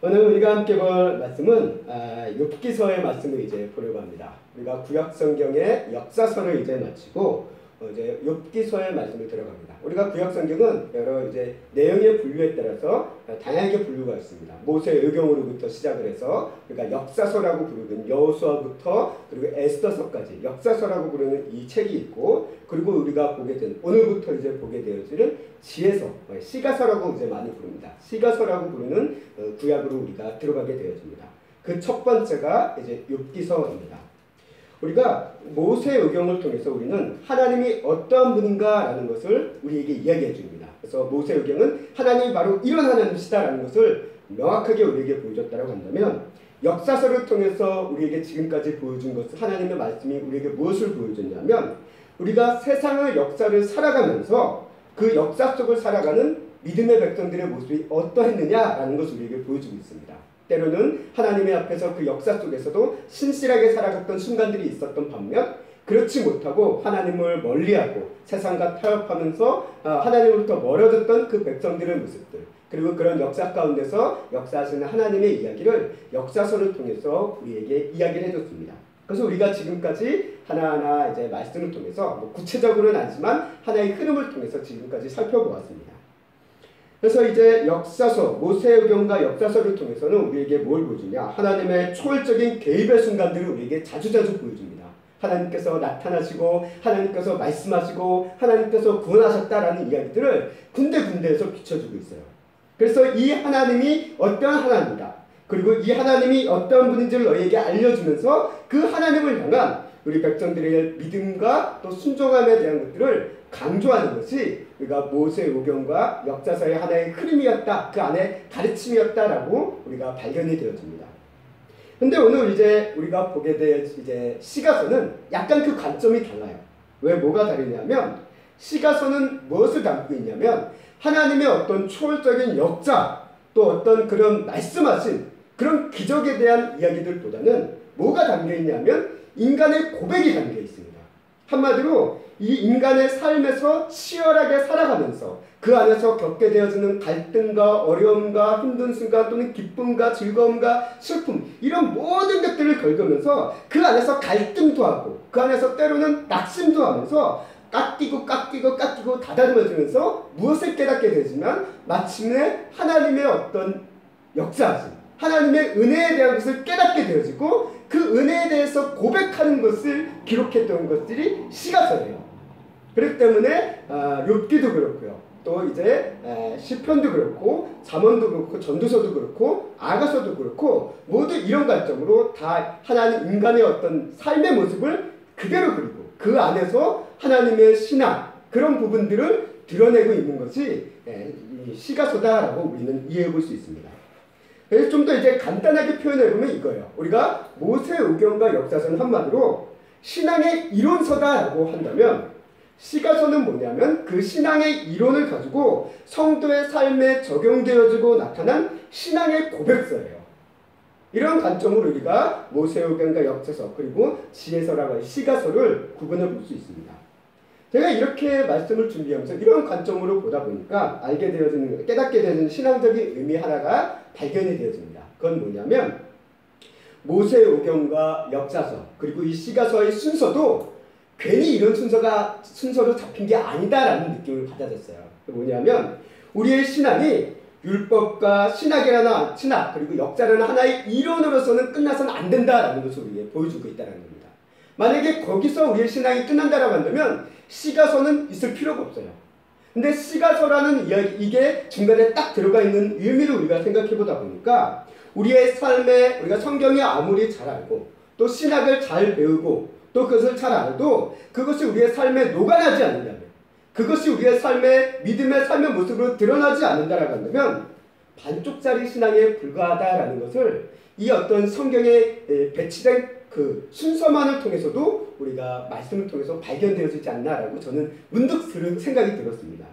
오늘 우리가 함께 볼 말씀은 욥기서의 말씀을 이제 보려고 합니다. 우리가 구약 성경의 역사서를 이제 마치고 이제 욥기서의 말씀을 들어갑니다. 우리가 구약 성경은 여러 이제 내용의 분류에 따라서 다양하게 분류가 있습니다. 모세의경으로부터 시작을 해서 우리가 역사서라고 부르는 여호수아부터 그리고 에스더서까지 역사서라고 부르는 이 책이 있고, 그리고 우리가 보게 된 오늘부터 이제 보게 되어지는 지혜서, 시가서라고 이제 많이 부릅니다. 시가서라고 부르는 구약으로 우리가 들어가게 되어집니다. 그 첫 번째가 이제 욥기서입니다. 우리가 모세의경을 통해서 우리는 하나님이 어떠한 분인가라는 것을 우리에게 이야기해 줍니다. 그래서 모세의경은 하나님이 바로 이런 하나님이시다라는 것을 명확하게 우리에게 보여줬다고 한다면, 역사서를 통해서 우리에게 지금까지 보여준 것은 하나님의 말씀이 우리에게 무엇을 보여줬냐면, 우리가 세상의 역사를 살아가면서 그 역사 속을 살아가는 믿음의 백성들의 모습이 어떠했느냐라는 것을 우리에게 보여주고 있습니다. 때로는 하나님의 앞에서 그 역사 속에서도 신실하게 살아갔던 순간들이 있었던 반면, 그렇지 못하고 하나님을 멀리하고 세상과 타협하면서 하나님으로부터 멀어졌던 그 백성들의 모습들, 그리고 그런 역사 가운데서 역사하시는 하나님의 이야기를 역사서를 통해서 우리에게 이야기를 해줬습니다. 그래서 우리가 지금까지 하나하나 이제 말씀을 통해서 구체적으로는 아니지만 하나의 흐름을 통해서 지금까지 살펴보았습니다. 그래서 이제 역사서, 모세의경과 역사서를 통해서는 우리에게 뭘 보여주냐? 하나님의 초월적인 개입의 순간들을 우리에게 자주자주 보여줍니다. 하나님께서 나타나시고 하나님께서 말씀하시고 하나님께서 구원하셨다라는 이야기들을 군데군데에서 비춰주고 있어요. 그래서 이 하나님이 어떠한 하나님이다, 그리고 이 하나님이 어떠한 분인지를 너희에게 알려주면서 그 하나님을 향한 우리 백성들의 믿음과 또 순종함에 대한 것들을 강조하는 것이 우리가 모세의경과 역사서의 하나의 흐름이었다, 그 안에 가르침이었다라고 우리가 발견이 되어집니다. 근데 오늘 이제 우리가 보게 될 이제 시가서는 약간 그 관점이 달라요. 왜 뭐가 다르냐면, 시가서는 무엇을 담고 있냐면 하나님의 어떤 초월적인 역사, 또 어떤 그런 말씀하신 그런 기적에 대한 이야기들보다는 뭐가 담겨 있냐면 인간의 고백이 담겨 있습니다. 한마디로 이 인간의 삶에서 치열하게 살아가면서 그 안에서 겪게 되어지는 갈등과 어려움과 힘든 순간, 또는 기쁨과 즐거움과 슬픔, 이런 모든 것들을 겪으면서 그 안에서 갈등도 하고 그 안에서 때로는 낙심도 하면서 깎이고 다다듬어지면서 무엇을 깨닫게 되지만 마침내 하나님의 어떤 역사하심, 하나님의 은혜에 대한 것을 깨닫게 되어지고 그 은혜에 대해서 고백하는 것을 기록했던 것들이 시가서예요. 그렇기 때문에 욥기도 그렇고요, 또 이제 시편도 그렇고 잠언도 그렇고 전도서도 그렇고 아가서도 그렇고 모두 이런 관점으로 다 하나님 인간의 어떤 삶의 모습을 그대로 그리고 그 안에서 하나님의 신앙, 그런 부분들을 드러내고 있는 것이 시가서다라고 우리는 이해해 볼 수 있습니다. 그래서 좀 더 이제 간단하게 표현해보면 이거예요. 우리가 모세의경과 역사서는 한마디로 신앙의 이론서다라고 한다면, 시가서는 뭐냐면 그 신앙의 이론을 가지고 성도의 삶에 적용되어지고 나타난 신앙의 고백서예요. 이런 관점으로 우리가 모세의경과 역사서, 그리고 지혜서라고 하는 시가서를 구분해 볼 수 있습니다. 제가 이렇게 말씀을 준비하면서 이런 관점으로 보다 보니까 깨닫게 되는 신앙적인 의미 하나가 발견이 되어집니다. 그건 뭐냐면, 모세의경과 역사서, 그리고 이 시가서의 순서도 괜히 이런 순서로 잡힌 게 아니다라는 느낌을 받아졌어요. 뭐냐면, 우리의 신앙이 율법과 신학, 그리고 역사라는 하나의 이론으로서는 끝나서는 안 된다라는 것을 우리에게 보여주고 있다는 겁니다. 만약에 거기서 우리의 신앙이 끝난다라고 한다면 시가서는 있을 필요가 없어요. 근데 시가서라는 이야기, 이게 중간에 딱 들어가 있는 의미를 우리가 생각해 보다 보니까 우리의 삶에 우리가 성경이 아무리 잘 알고 또 신학을 잘 배우고 또 그것을 잘 알아도 그것이 우리의 삶에 녹아나지 않는다면, 그것이 우리의 삶의 믿음의 삶의 모습으로 드러나지 않는다라고 한다면 반쪽짜리 신앙에 불과하다라는 것을 이 어떤 성경에 배치된 그 순서만을 통해서도 우리가 말씀을 통해서 발견되어지지 않나라고 저는 문득 들은 생각이 들었습니다.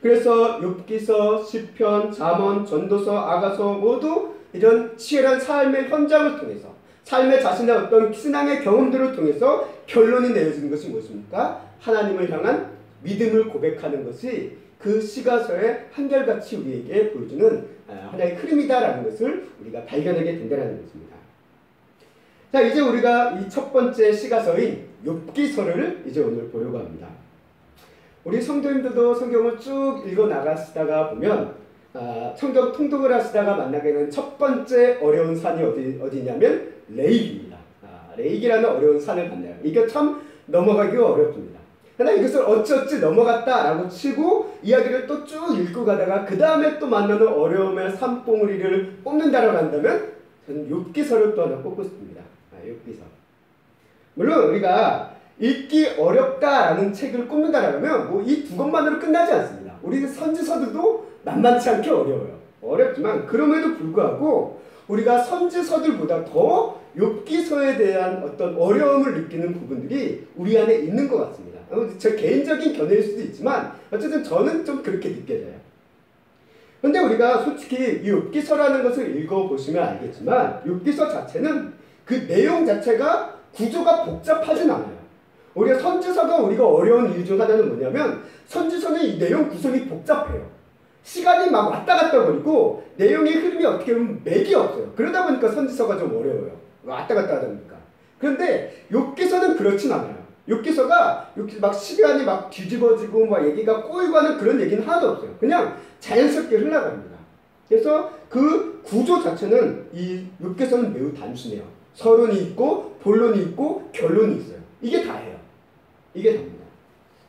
그래서 욥기서, 시편, 잠언, 전도서, 아가서 모두 이런 치열한 삶의 현장을 통해서 삶의 자신의 어떤 신앙의 경험들을 통해서 결론이 내어지는 것이 무엇입니까? 하나님을 향한 믿음을 고백하는 것이 그 시가서의 한결같이 우리에게 보여주는 하나의 흐름이다라는 것을 우리가 발견하게 된다는 것입니다. 자, 이제 우리가 이 첫 번째 시가서인 욥기서를 이제 오늘 보려고 합니다. 우리 성도님들도 성경을 쭉 읽어 나가시다가 보면 성경 통독을 하시다가 만나게 되는 첫 번째 어려운 산이 어디냐면 레이기입니다. 레이기라는 어려운 산을 만나요. 이게 참 넘어가기가 어렵습니다. 그러나 이것을 어찌어찌 넘어갔다라고 치고 이야기를 또 쭉 읽고 가다가 그 다음에 또 만나는 어려움의 산봉우리를 뽑는다라고 한다면 저는 욥기서를 또 하나 뽑고 싶습니다. 욥기서. 물론 우리가 읽기 어렵다라는 책을 꼽는다라면 뭐 이 두 권만으로 끝나지 않습니다. 우리 선지서들도 만만치 않게 어려워요. 어렵지만 그럼에도 불구하고 우리가 선지서들보다 더 욥기서에 대한 어떤 어려움을 느끼는 부분들이 우리 안에 있는 것 같습니다. 제 개인적인 견해일 수도 있지만 어쨌든 저는 좀 그렇게 느껴져요. 근데 우리가 솔직히 이 욥기서라는 것을 읽어보시면 알겠지만 욥기서 자체는 그 내용 자체가 구조가 복잡하진 않아요. 우리가 선지서가 우리가 어려운 이유 중 하나는 뭐냐면 선지서는 이 내용 구성이 복잡해요. 시간이 막 왔다 갔다 거리고 내용의 흐름이 어떻게 보면 맥이 없어요. 그러다 보니까 선지서가 좀 어려워요. 왔다 갔다 하다 보니까. 그런데 욥기서는 그렇진 않아요. 욥기서가 막 시간이 막 뒤집어지고 막 얘기가 꼬이고 하는 그런 얘기는 하나도 없어요. 그냥 자연스럽게 흘러갑니다. 그래서 그 구조 자체는 이 욥기서는 매우 단순해요. 서론이 있고 본론이 있고 결론이 있어요. 이게 다예요. 이게 답니다.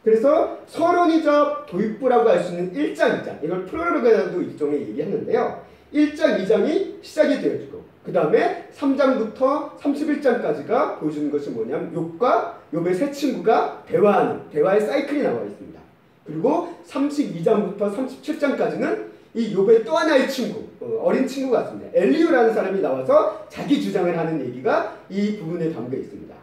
그래서 서론이자 도입부라고 할 수 있는 1장, 2장 이걸 프롤로그라도 일종의 얘기하는데요. 1장, 2장이 시작이 되어지고 그 다음에 3장부터 31장까지가 보여주는 것이 뭐냐면 욥과 욥의 세 친구가 대화의 사이클이 나와 있습니다. 그리고 32장부터 37장까지는 이 욥의 또 하나의 친구, 어린 친구 같습니다. 엘리후라는 사람이 나와서 자기 주장을 하는 얘기가 이 부분에 담겨 있습니다.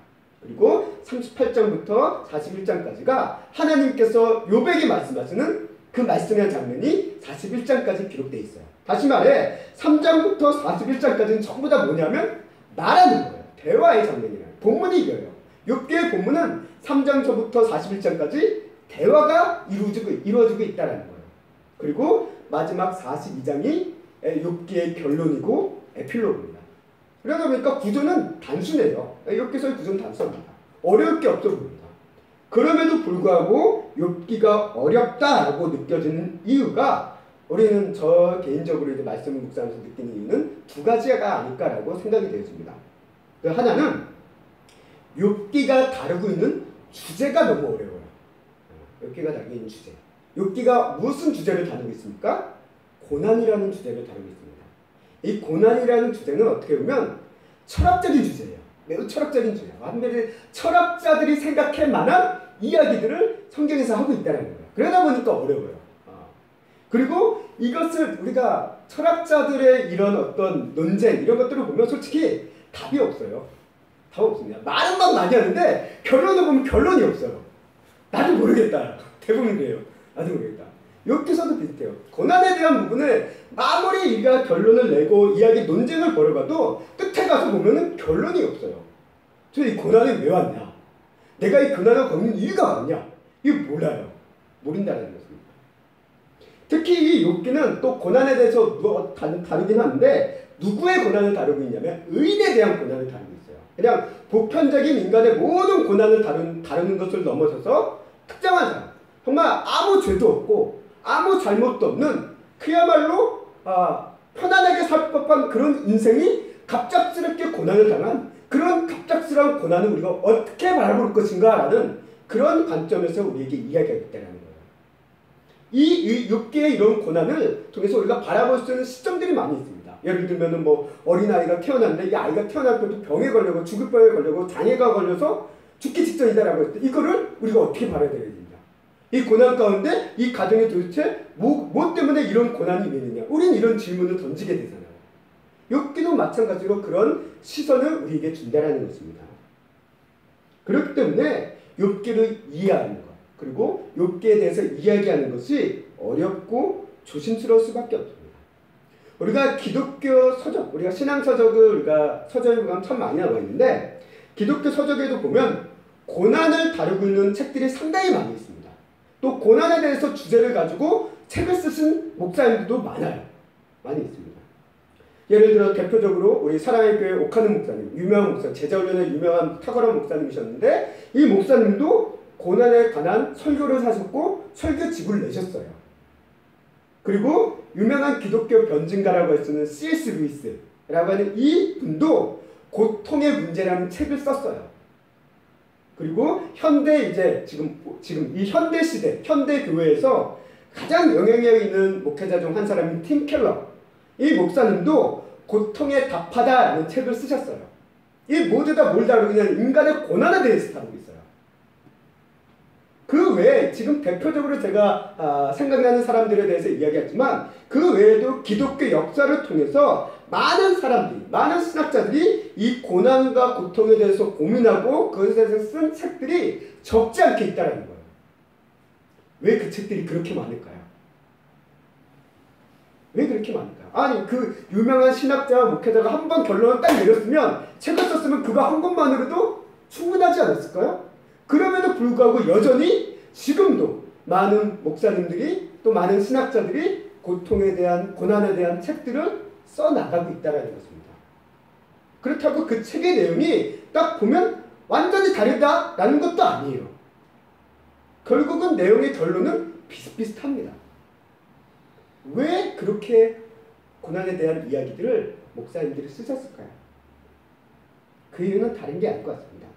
그리고 38장부터 41장까지가 하나님께서 욥에게 말씀하시는 그 말씀의 장면이 41장까지 기록되어 있어요. 다시 말해 3장부터 41장까지는 전부 다 뭐냐면 말하는 거예요. 대화의 장면이에요. 본문이 이겨요. 욥기의 본문은 3장서부터 41장까지 대화가 이루어지고 있다는 거예요. 그리고 마지막 42장이 욥기의 결론이고 에필로그입니다. 그러다 보니까 구조는 단순해요. 욥기서의 구조는 단순합니다. 어려울 게 없어 보입니다. 그럼에도 불구하고 욥기가 어렵다라고 느껴지는 이유가 우리는 저 개인적으로 이제 말씀을 묵상하면서 느끼는 이유는 두 가지가 아닐까라고 생각이 되어집니다. 그 하나는 욥기가 다루고 있는 주제가 너무 어려워요. 욥기가 다루고 있는 주제. 욥기가 무슨 주제를 다루고 있습니까? 고난이라는 주제를 다루고 있습니다. 이 고난이라는 주제는 어떻게 보면 철학적인 주제예요. 매우 철학적인 주제예요. 한마디로 철학자들이 생각할 만한 이야기들을 성경에서 하고 있다는 거예요. 그러다 보니까 어려워요. 그리고 이것을 우리가 철학자들의 이런 어떤 논쟁 이런 것들을 보면 솔직히 답이 없어요. 답 없습니다. 말은 막 많이 하는데 결론을 보면 결론이 없어요. 나도 모르겠다. 대부분 그래요. 나도 모르겠다. 욥기서도 비슷해요. 고난에 대한 부분을 아무리 우리가 결론을 내고 이야기 논쟁을 벌여봐도 끝에 가서 보면은 결론이 없어요. 저 이 고난이 왜 왔냐? 내가 이 고난을 겪는 이유가 뭐냐? 이거 몰라요. 모른다는 것입니다. 특히 이 욥기는 또 고난에 대해서 다루긴 하는데 누구의 고난을 다루고 있냐면 의인에 대한 고난을 다루고 있어요. 그냥 보편적인 인간의 모든 고난을 다루는 것을 넘어서서 특정한 사람, 정말 아무 죄도 없고 아무 잘못도 없는 그야말로 편안하게 살 법한 그런 인생이 갑작스럽게 고난을 당한 그런 갑작스러운 고난을 우리가 어떻게 바라볼 것인가 라는 그런 관점에서 우리에게 이야기하고 있다는 거예요. 이 욥기의 이런 고난을 통해서 우리가 바라볼 수 있는 시점들이 많이 있습니다. 예를 들면 뭐 어린아이가 태어났는데 이 아이가 태어날 때도 병에 걸려고 죽을 병에 걸려고 장애가 걸려서 죽기 직전이다라고 했을 때 이거를 우리가 어떻게 바라야 되느냐. 이 고난 가운데 이 가정이 도대체 뭐 때문에 이런 고난이 있느냐. 우린 이런 질문을 던지게 되잖아요. 욥기도 마찬가지로 그런 시선을 우리에게 준다라는 것입니다. 그렇기 때문에 욥기를 이해하는 것 그리고 욥기에 대해서 이야기하는 것이 어렵고 조심스러울 수밖에 없습니다. 우리가 기독교 서적, 우리가 신앙 서적을 우리가 서적에 보면 참 많이 나와 있는데 기독교 서적에도 보면 고난을 다루고 있는 책들이 상당히 많이 있습니다. 또 고난에 대해서 주제를 가지고 책을 쓰신 목사님들도 많아요. 많이 있습니다. 예를 들어 대표적으로 우리 사랑의 교회 옥하는 목사님, 유명한 목사, 제자훈련의 유명한 탁월한 목사님이셨는데 이 목사님도 고난에 관한 설교를 하셨고 설교집을 내셨어요. 그리고 유명한 기독교 변증가라고 할 수 있는 C.S. 루이스라고 하는 이 분도 고통의 문제라는 책을 썼어요. 그리고 현대 이제 지금 이 현대 시대, 현대 교회에서 가장 영향력 있는 목회자 중 한 사람인 팀 켈러, 이 목사님도 고통에 답하다라는 책을 쓰셨어요. 이 모두 다 뭘 다루느냐, 인간의 고난에 대해서 다루고 있어요. 그 외에 지금 대표적으로 제가 생각나는 사람들에 대해서 이야기했지만 그 외에도 기독교 역사를 통해서 많은 사람들이, 많은 신학자들이 이 고난과 고통에 대해서 고민하고 그것에 대해서 쓴 책들이 적지 않게 있다는 거예요. 왜 그 책들이 그렇게 많을까요? 왜 그렇게 많을까요? 아니 그 유명한 신학자와 목회자가 한 번 결론을 딱 내렸으면, 책을 썼으면 그거 한 권만으로도 충분하지 않았을까요? 그럼에도 불구하고 여전히 지금도 많은 목사님들이 또 많은 신학자들이 고통에 대한, 고난에 대한 책들을 써나가고 있다는 것입니다. 그렇다고 그 책의 내용이 딱 보면 완전히 다르다라는 것도 아니에요. 결국은 내용의 결론은 비슷비슷합니다. 왜 그렇게 고난에 대한 이야기들을 목사님들이 쓰셨을까요? 그 이유는 다른 게 아닐 것 같습니다.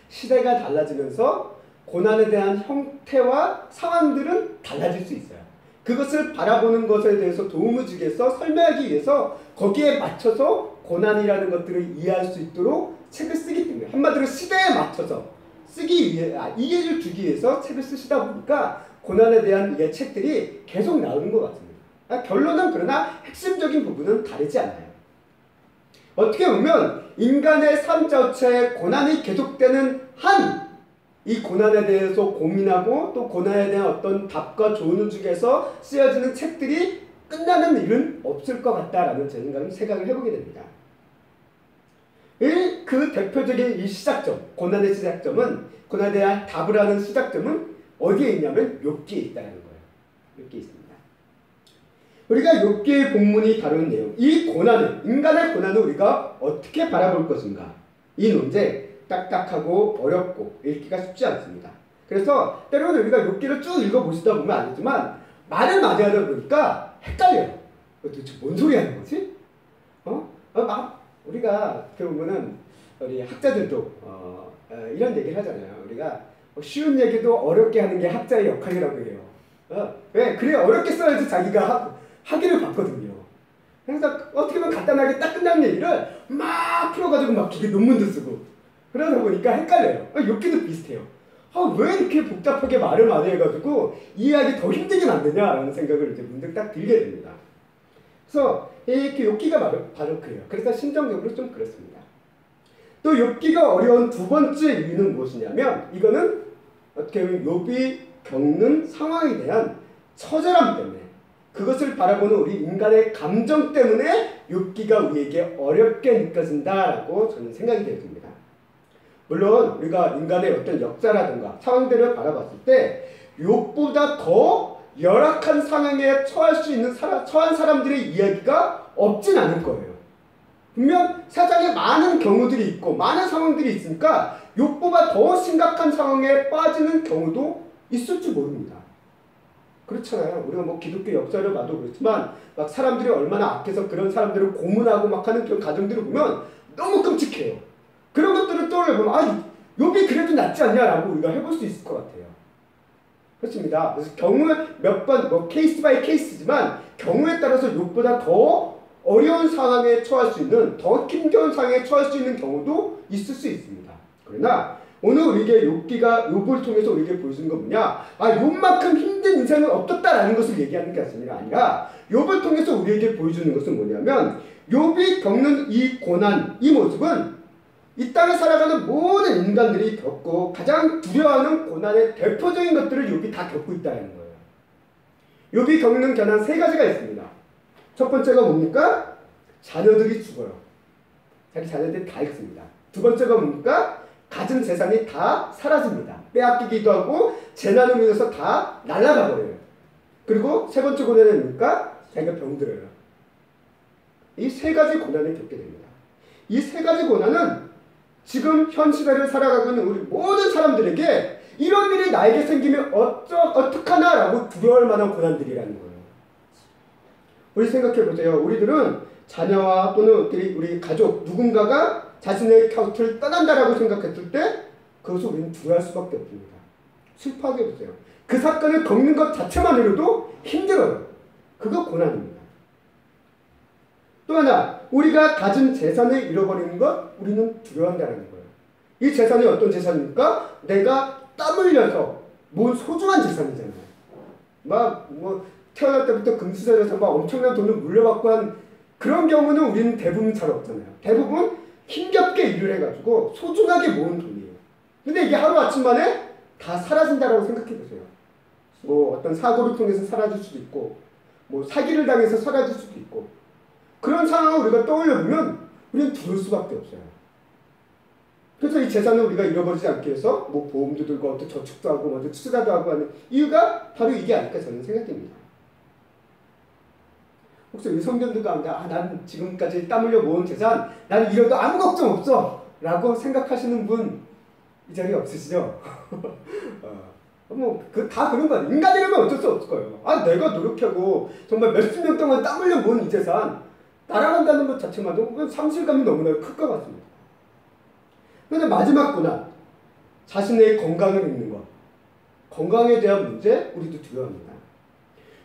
시대가 달라지면서 고난에 대한 형태와 상황들은 달라질 수 있어요. 그것을 바라보는 것에 대해서 도움을 주기 위해서, 설명하기 위해서 거기에 맞춰서 고난이라는 것들을 이해할 수 있도록 책을 쓰기 때문에, 한마디로 시대에 맞춰서 쓰기 위해, 이해를 주기 위해서 책을 쓰시다 보니까 고난에 대한 책들이 계속 나오는 것 같습니다. 결론은 그러나 핵심적인 부분은 다르지 않아요. 어떻게 보면 인간의 삶 자체에 고난이 계속되는 한, 이 고난에 대해서 고민하고 또 고난에 대한 어떤 답과 조언을 주기 위해서 쓰여지는 책들이 끝나는 일은 없을 것 같다라는 제 생각을 해보게 됩니다. 그 대표적인 이 시작점, 고난의 시작점은, 고난에 대한 답을 하는 시작점은 어디에 있냐면 욥기에 있다는 거예요. 욥기에 있습니다. 우리가 욥기의 본문이 다루는 내용, 이 고난을, 인간의 고난을 우리가 어떻게 바라볼 것인가, 이 논제 딱딱하고 어렵고 읽기가 쉽지 않습니다. 그래서 때로는 우리가 욥기를 쭉 읽어보시다 보면 알겠지만 말을 많이 하다 보니까 헷갈려요. 도대체 뭔 소리 하는 거지? 우리가 어떻게 보면은 우리 학자들도 이런 얘기를 하잖아요. 우리가 쉬운 얘기도 어렵게 하는 게 학자의 역할이라고 해요. 왜? 그래 어렵게 써야지 자기가 학위를 받거든요. 그래서 어떻게 보면 간단하게 딱 끝난 얘기를 막 풀어가지고 막 기계 논문도 쓰고 그러다 보니까 헷갈려요. 욥기도 비슷해요. 왜 이렇게 복잡하게 말을 많이 해가지고 이해하기 더 힘들게 만드냐라는 생각을 이제 문득 딱 들게 됩니다. 그래서 이렇게 욥기가 바로 그래요. 그래서 심정적으로 좀 그렇습니다. 또 욥기가 어려운 두 번째 이유는 무엇이냐면, 이거는 어떻게 보면 욥이 겪는 상황에 대한 처절함 때문에, 그것을 바라보는 우리 인간의 감정 때문에 욥기가 우리에게 어렵게 느껴진다라고 저는 생각이 되어집니다. 물론 우리가 인간의 어떤 역사라든가 상황들을 바라봤을 때 욥보다 더 열악한 상황에 처한 사람들의 이야기가 없진 않을 거예요. 분명 세상에 많은 경우들이 있고 많은 상황들이 있으니까 욥보다 더 심각한 상황에 빠지는 경우도 있을지 모릅니다. 그렇잖아요. 우리가 뭐 기독교 역사를 봐도 그렇지만 막 사람들이 얼마나 악해서 그런 사람들을 고문하고 막 하는 그런 가정들을 보면 너무 끔찍해요. 그런 것들을 떠올려보면 욥이 그래도 낫지 않냐라고 우리가 해볼 수 있을 것 같아요. 그렇습니다. 그래서 경우에 몇 번 케이스 바이 케이스지만 경우에 따라서 욥보다 더 어려운 상황에 처할 수 있는, 더 힘겨운 상황에 처할 수 있는 경우도 있을 수 있습니다. 그러나 오늘 우리에게 욥을 통해서 우리에게 보여주는 건 뭐냐? 욥만큼 힘든 인생은 없었다라는 것을 얘기하는 게 아니라 욥을 통해서 우리에게 보여주는 것은 뭐냐면, 욥이 겪는 이 고난, 이 모습은 이 땅에 살아가는 모든 인간들이 겪고 가장 두려워하는 고난의 대표적인 것들을 욥이 다 겪고 있다는 거예요. 욥이 겪는 고난 세 가지가 있습니다. 첫 번째가 뭡니까? 자녀들이 죽어요. 자기 자녀들이 다 읽습니다. 두 번째가 뭡니까? 가진 재산이 다 사라집니다. 빼앗기기도 하고 재난으로 인해서 다 날아가 버려요. 그리고 세 번째 고난은 뭡니까? 자기가 병들어요. 이 세 가지 고난을 겪게 됩니다. 이 세 가지 고난은 지금 현 시대를 살아가고 있는 우리 모든 사람들에게 이런 일이 나에게 생기면 어떡하나라고 두려워할 만한 고난들이라는 거예요. 우리 생각해 보세요. 우리들은 자녀와 또는 우리 가족 누군가가 자신의 곁을 떠난다라고 생각했을 때 그것을 우리는 두려워할 수밖에 없습니다. 슬퍼하게 보세요. 그 사건을 겪는 것 자체만으로도 힘들어요. 그거 고난입니다. 또 하나, 우리가 가진 재산을 잃어버리는 것 우리는 두려워한다는 거예요. 이 재산이 어떤 재산입니까? 내가 땀 흘려서 모은 소중한 재산이잖아요. 태어날 때부터 금수저에서 엄청난 돈을 물려받고 한 그런 경우는 우리는 대부분 잘 없잖아요. 대부분 힘겹게 일을 해가지고 소중하게 모은 돈이에요. 근데 이게 하루아침 만에 다 사라진다라고 생각해 보세요. 어떤 사고를 통해서 사라질 수도 있고, 사기를 당해서 사라질 수도 있고, 그런 상황을 우리가 떠올려 보면 우리는 두려울 수밖에 없어요. 그래서 이 재산을 우리가 잃어버리지 않기 위해서 보험도 들고 또 저축도 하고 투자도 하고 하는 이유가 바로 이게 아닐까 저는 생각됩니다. 혹시 우리 성전들 가운데 난 지금까지 땀 흘려 모은 재산 나는 잃어도 아무 걱정 없어 라고 생각하시는 분 이 자리에 없으시죠? 다 그런 거예요. 인간이라면 어쩔 수 없을 거예요. 내가 노력하고 정말 몇십 년 동안 땀 흘려 모은 이 재산 날아간다는 것 자체만도 상실감이 너무나 클 것 같습니다. 그런데 마지막 고난, 자신의 건강을 잃는 것. 건강에 대한 문제 우리도 두려워합니다.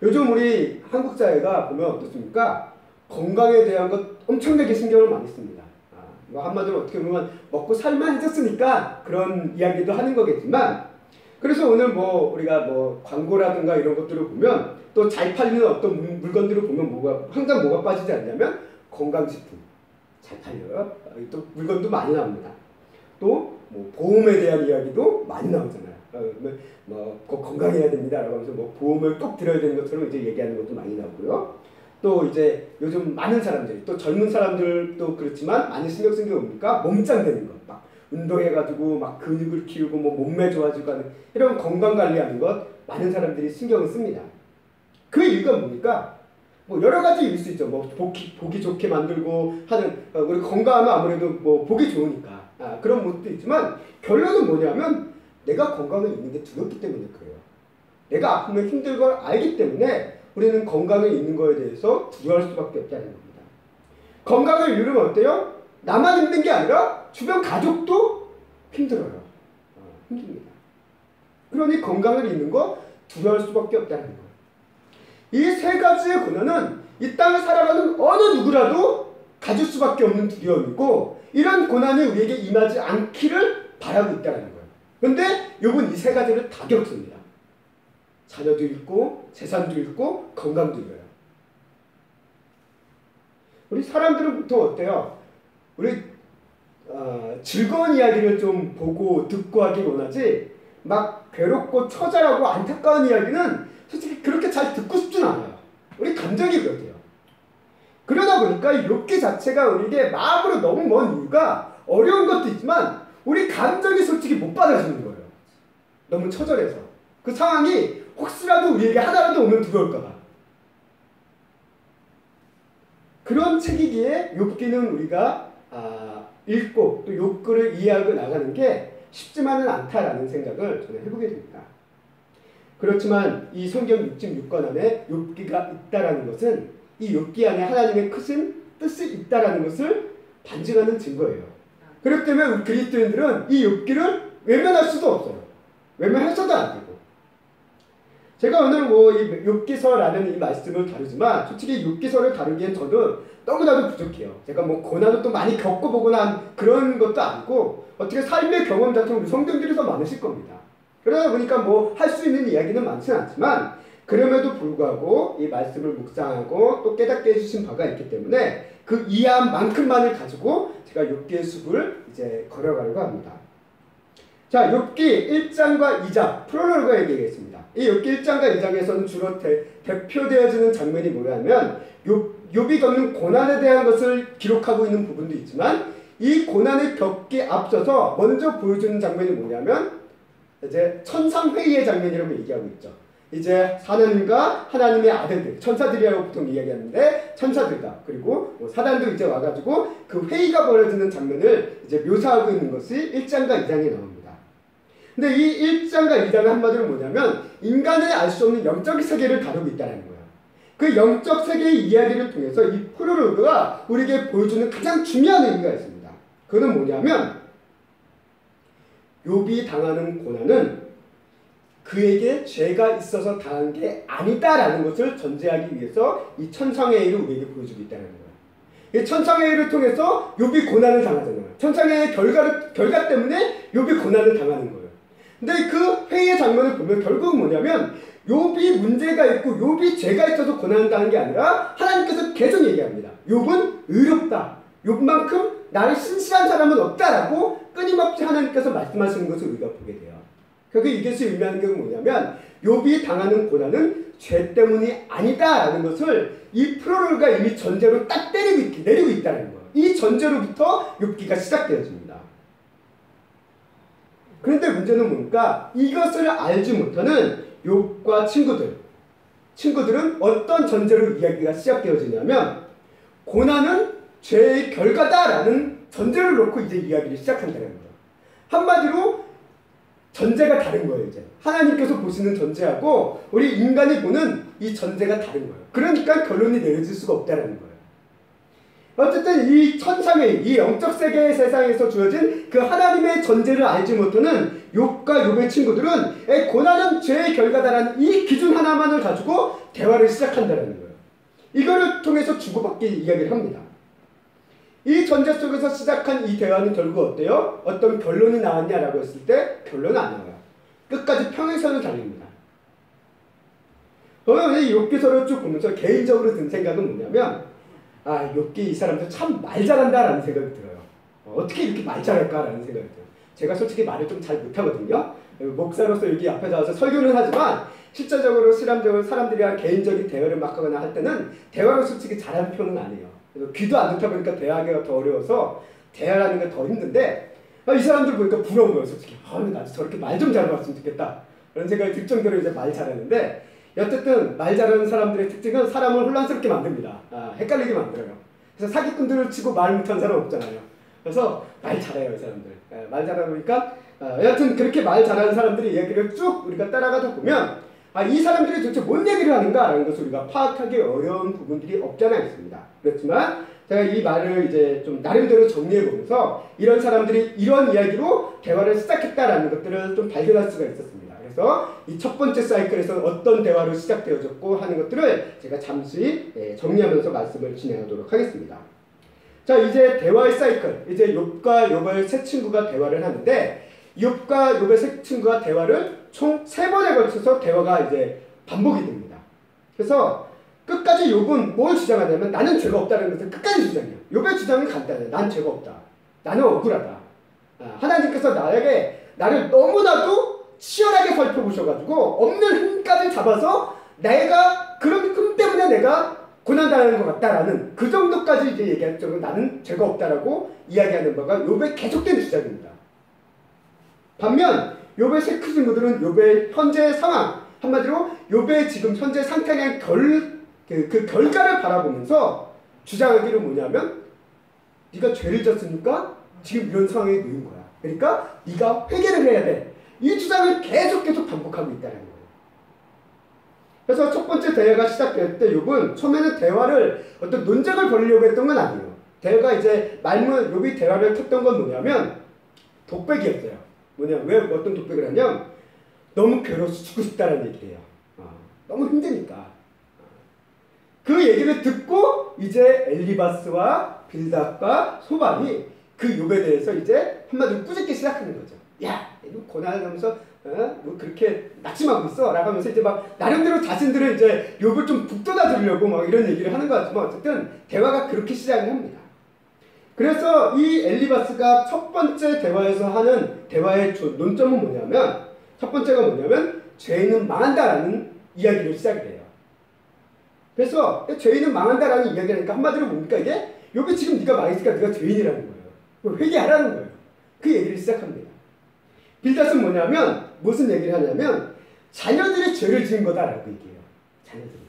요즘 우리 한국 사회가 보면 어떻습니까? 건강에 대한 것 엄청나게 신경을 많이 씁니다. 한마디로 어떻게 보면 먹고 살만해졌으니까 그런 이야기도 하는 거겠지만, 그래서 오늘 우리가 광고라든가 이런 것들을 보면 또 잘 팔리는 어떤 물건들을 보면 항상 뭐가 빠지지 않냐면 건강식품 잘 팔려요. 또 물건도 많이 나옵니다. 또 보험에 대한 이야기도 많이 나오잖아요. 꼭 건강해야 됩니다라고 하면서 보험을 꼭 들어야 되는 것처럼 이제 얘기하는 것도 많이 나오고요. 또 이제 요즘 많은 사람들이 또 젊은 사람들도 그렇지만 많이 신경 쓴 게 뭡니까? 몸짱 되는 것. 운동해가지고 근육을 키우고 몸매 좋아지고 하는 이런 건강 관리하는 것 많은 사람들이 신경을 씁니다. 그 이유가 뭡니까? 여러 가지 이유일 수 있죠. 보기 좋게 만들고 하는 우리 건강하면 아무래도 보기 좋으니까 그런 것도 있지만 결론은 뭐냐면 내가 건강을 잃는 게 두렵기 때문에 그래요. 내가 아프면 힘들 걸 알기 때문에 우리는 건강을 잃는 거에 대해서 두려워할 수밖에 없다는 겁니다. 건강을 잃으면 어때요? 나만 힘든 게 아니라 주변 가족도 힘들어요. 힘듭니다. 그러니 건강을 잃는 거 두려워할 수밖에 없다는 거예요. 이 세 가지의 고난은 이 땅을 살아가는 어느 누구라도 가질 수밖에 없는 두려움이고, 이런 고난이 우리에게 임하지 않기를 바라고 있다는 거예요. 그런데 욥은 이 세 가지를 다 겪습니다. 자녀도 잃고 재산도 잃고 건강도 잃어요. 우리 사람들은 보통 어때요? 우리 즐거운 이야기를 좀 보고 듣고 하길 원하지 괴롭고 처절하고 안타까운 이야기는 솔직히 그렇게 잘 듣고 싶진 않아요. 우리 감정이 그렇대요. 그러다 보니까 이 욥기 자체가 우리에게 마음으로 너무 먼 이유가 어려운 것도 있지만 우리 감정이 솔직히 못 받아주는 거예요. 너무 처절해서. 그 상황이 혹시라도 우리에게 하나라도 오면 두려울까 봐. 그런 책이기에 욥기는 우리가 읽고 또 욥기를 이해하고 나가는 게 쉽지만은 않다라는 생각을 저는 해보게 됩니다. 그렇지만 이 성경 66권 안에 욥기가 있다라는 것은 이 욥기 안에 하나님의 크신 뜻이 있다라는 것을 반증하는 증거예요. 그렇기 때문에 우리 그리스도인들은 이 욥기를 외면할 수도 없어요. 외면해서도 안 되고. 제가 오늘 이 욥기서라는 이 말씀을 다루지만 솔직히 욥기서를 다루기엔 저도 너무나도 부족해요. 제가 고난을 또 많이 겪어보고 난 그런 것도 아니고 어떻게 삶의 경험 같은 우리 성경들이 더 많으실 겁니다. 그러다 보니까 할 수 있는 이야기는 많지는 않지만 그럼에도 불구하고 이 말씀을 묵상하고 또 깨닫게 해주신 바가 있기 때문에 그 이해한 만큼만을 가지고 제가 욥기의 숲을 이제 걸어가려고 합니다. 자, 욥기 1장과 2장 프롤로그가 얘기하겠습니다. 이 욥기 1장과 2장에서는 주로 대표되어지는 장면이 뭐냐면 욥이 겪는 고난에 대한 것을 기록하고 있는 부분도 있지만 이 고난을 겪기 앞서서 먼저 보여주는 장면이 뭐냐면 이제 천상회의의 장면이라고 얘기하고 있죠. 이제 하나님과 하나님의 아들들, 천사들이라고 보통 이야기하는데 천사들과 그리고 뭐 사단도 이제 와가지고 그 회의가 벌어지는 장면을 이제 묘사하고 있는 것이 1장과 2장에 나옵니다. 근데 이 1장과 2장은 한마디로 뭐냐면 인간의 알 수 없는 영적 세계를 다루고 있다는 거예요. 그 영적 세계의 이야기를 통해서 이 프롤로그가 우리에게 보여주는 가장 중요한 의미가 있습니다. 그건 뭐냐면 욥이 당하는 고난은 그에게 죄가 있어서 당한 게 아니다라는 것을 전제하기 위해서 이 천상회의를 우리에게 보여주고 있다는 거예요. 이 천상회의를 통해서 욥이 고난을 당하잖아요. 천상회의의 결과 때문에 욥이 고난을 당하는 거예요. 근데 그 회의의 장면을 보면 결국은 뭐냐면 욥이 문제가 있고 욥이 죄가 있어서 고난을 당한 게 아니라 하나님께서 계속 얘기합니다. 욥은 의롭다. 욥만큼 나를 신실한 사람은 없다라고 끊임없이 하나님께서 말씀하시는 것을 우리가 보게 돼요. 결국 이것이 의미하는 게 뭐냐면 욥이 당하는 고난은 죄 때문이 아니다라는 것을 이 프롤로그가 이미 전제로 딱 내리고 있다는 거예요. 이 전제로부터 욥기가 시작되어집니다. 그런데 문제는 뭡니까? 이것을 알지 못하는 욥과 친구들은 어떤 전제로 이야기가 시작되어지냐면 고난은 죄의 결과다라는 전제를 놓고 이제 이야기를 시작한다는 거예요. 한마디로 전제가 다른 거예요. 이제 하나님께서 보시는 전제하고 우리 인간이 보는 이 전제가 다른 거예요. 그러니까 결론이 내려질 수가 없다는 거예요. 어쨌든 이 천상의 이 영적 세계의 세상에서 주어진 그 하나님의 전제를 알지 못하는 욥과 욥의 친구들은 고난은 죄의 결과다라는 이 기준 하나만을 가지고 대화를 시작한다는 거예요. 이거를 통해서 주고받기 이야기를 합니다. 이 전제 속에서 시작한 이 대화는 결국 어때요? 어떤 결론이 나왔냐라고 했을 때 결론은 안 나와요. 끝까지 평행선을 달립니다. 저는 이 욥기서를 쭉 보면서 개인적으로 든 생각은 뭐냐면 욥기 이 사람들 참 말 잘한다라는 생각이 들어요. 어떻게 이렇게 말 잘할까라는 생각이 들어요. 제가 솔직히 말을 좀 잘 못하거든요. 목사로서 여기 앞에 나와서 설교는 하지만 실제적으로 실험적으로 사람들이랑 개인적인 대화를 막 하거나 할 때는 대화를 솔직히 잘하는 편은 아니에요. 귀도 안 좋다 보니까 대화하기가 더 어려워서 대화라는 게 더 힘든데 이 사람들 보니까 부러운 거예요. 솔직히 나도 저렇게 말 좀 잘해봤으면 좋겠다 그런 생각이 들 정도로 이제 말 잘하는데 어쨌든 말 잘하는 사람들의 특징은 사람을 혼란스럽게 만듭니다. 헷갈리게 만들어요. 그래서 사기꾼들을 치고 말 못하는 사람 없잖아요. 그래서 말 잘해요. 이 사람들. 말 잘하다 보니까 여하튼 그렇게 말 잘하는 사람들의 이야기를 쭉 우리가 따라가다 보면 이 사람들이 도대체 뭔 얘기를 하는가라는 것을 우리가 파악하기 어려운 부분들이 없지 않아 있습니다. 그렇지만 제가 이 말을 이제 좀 나름대로 정리해보면서 이런 사람들이 이런 이야기로 대화를 시작했다라는 것들을 좀 발견할 수가 있었습니다. 그래서 이 첫 번째 사이클에서 어떤 대화로 시작되어졌고 하는 것들을 제가 잠시 정리하면서 말씀을 진행하도록 하겠습니다. 자, 이제 대화의 사이클. 이제 욥과 욥의 세 친구가 대화를 하는데 욥과 욥의 세 친구가 대화를 총 3번에 걸쳐서 대화가 이제 반복이 됩니다. 그래서 끝까지 욥은 뭘 주장하냐면 나는 죄가 없다는 것을 끝까지 주장해요. 욥의 주장은 간단해요. 난 죄가 없다. 나는 억울하다. 하나님께서 나를 너무나도 치열하게 살펴보셔가지고 없는 흠까지 잡아서 내가 그런 흠 때문에 내가 고난당하는 것 같다라는 그 정도까지 이제 얘기할 정도로 나는 죄가 없다라고 이야기하는 바가 욥의 계속된 주장입니다. 반면 욥의 세 친구들은 욥의 현재 상황, 한마디로 욥의 지금 현재 상태에 대한 그 결과를 바라보면서 주장하기를 뭐냐면 네가 죄를 졌으니까 지금 이런 상황에 놓인 거야. 그러니까 네가 회개를 해야 돼. 이 주장을 계속 반복하고 있다는 거예요. 그래서 첫 번째 대화가 시작될 때 욥은 처음에는 대화를 어떤 논쟁을 벌이려고 했던 건 아니에요. 대화가 이제 욥이 대화를 켰던 건 뭐냐면 독백이었어요. 왜 어떤 독백을 하냐면 너무 괴로워서 죽고 싶다는 얘기를 해요. 너무 힘드니까. 그 얘기를 듣고 이제 엘리바스와 빌닷과 소반이 그 욥에 대해서 이제 한마디로 꾸짖기 시작하는 거죠. 야, 너 고난을 하면서 뭐 그렇게 낙심하고 있어? 라고 하면서 이제 막 나름대로 자신들은 이제 욥을 좀 북돋아 주려고 막 이런 얘기를 하는 것 같지만 어쨌든 대화가 그렇게 시작을 합니다. 그래서 이 엘리바스가 첫 번째 대화에서 하는 대화의 논점은 뭐냐면 첫 번째가 뭐냐면 죄인은 망한다라는 이야기를 시작을 해요. 그래서 죄인은 망한다라는 이야기를 하니까 한마디로 뭡니까 이게? 욥이 지금 네가 망했으니까 네가 죄인이라는 거예요. 회개하라는 거예요. 그 얘기를 시작합니다. 빌닷은 뭐냐면 무슨 얘기를 하냐면 자녀들이 죄를 지은 거다라고 얘기해요. 자녀들이.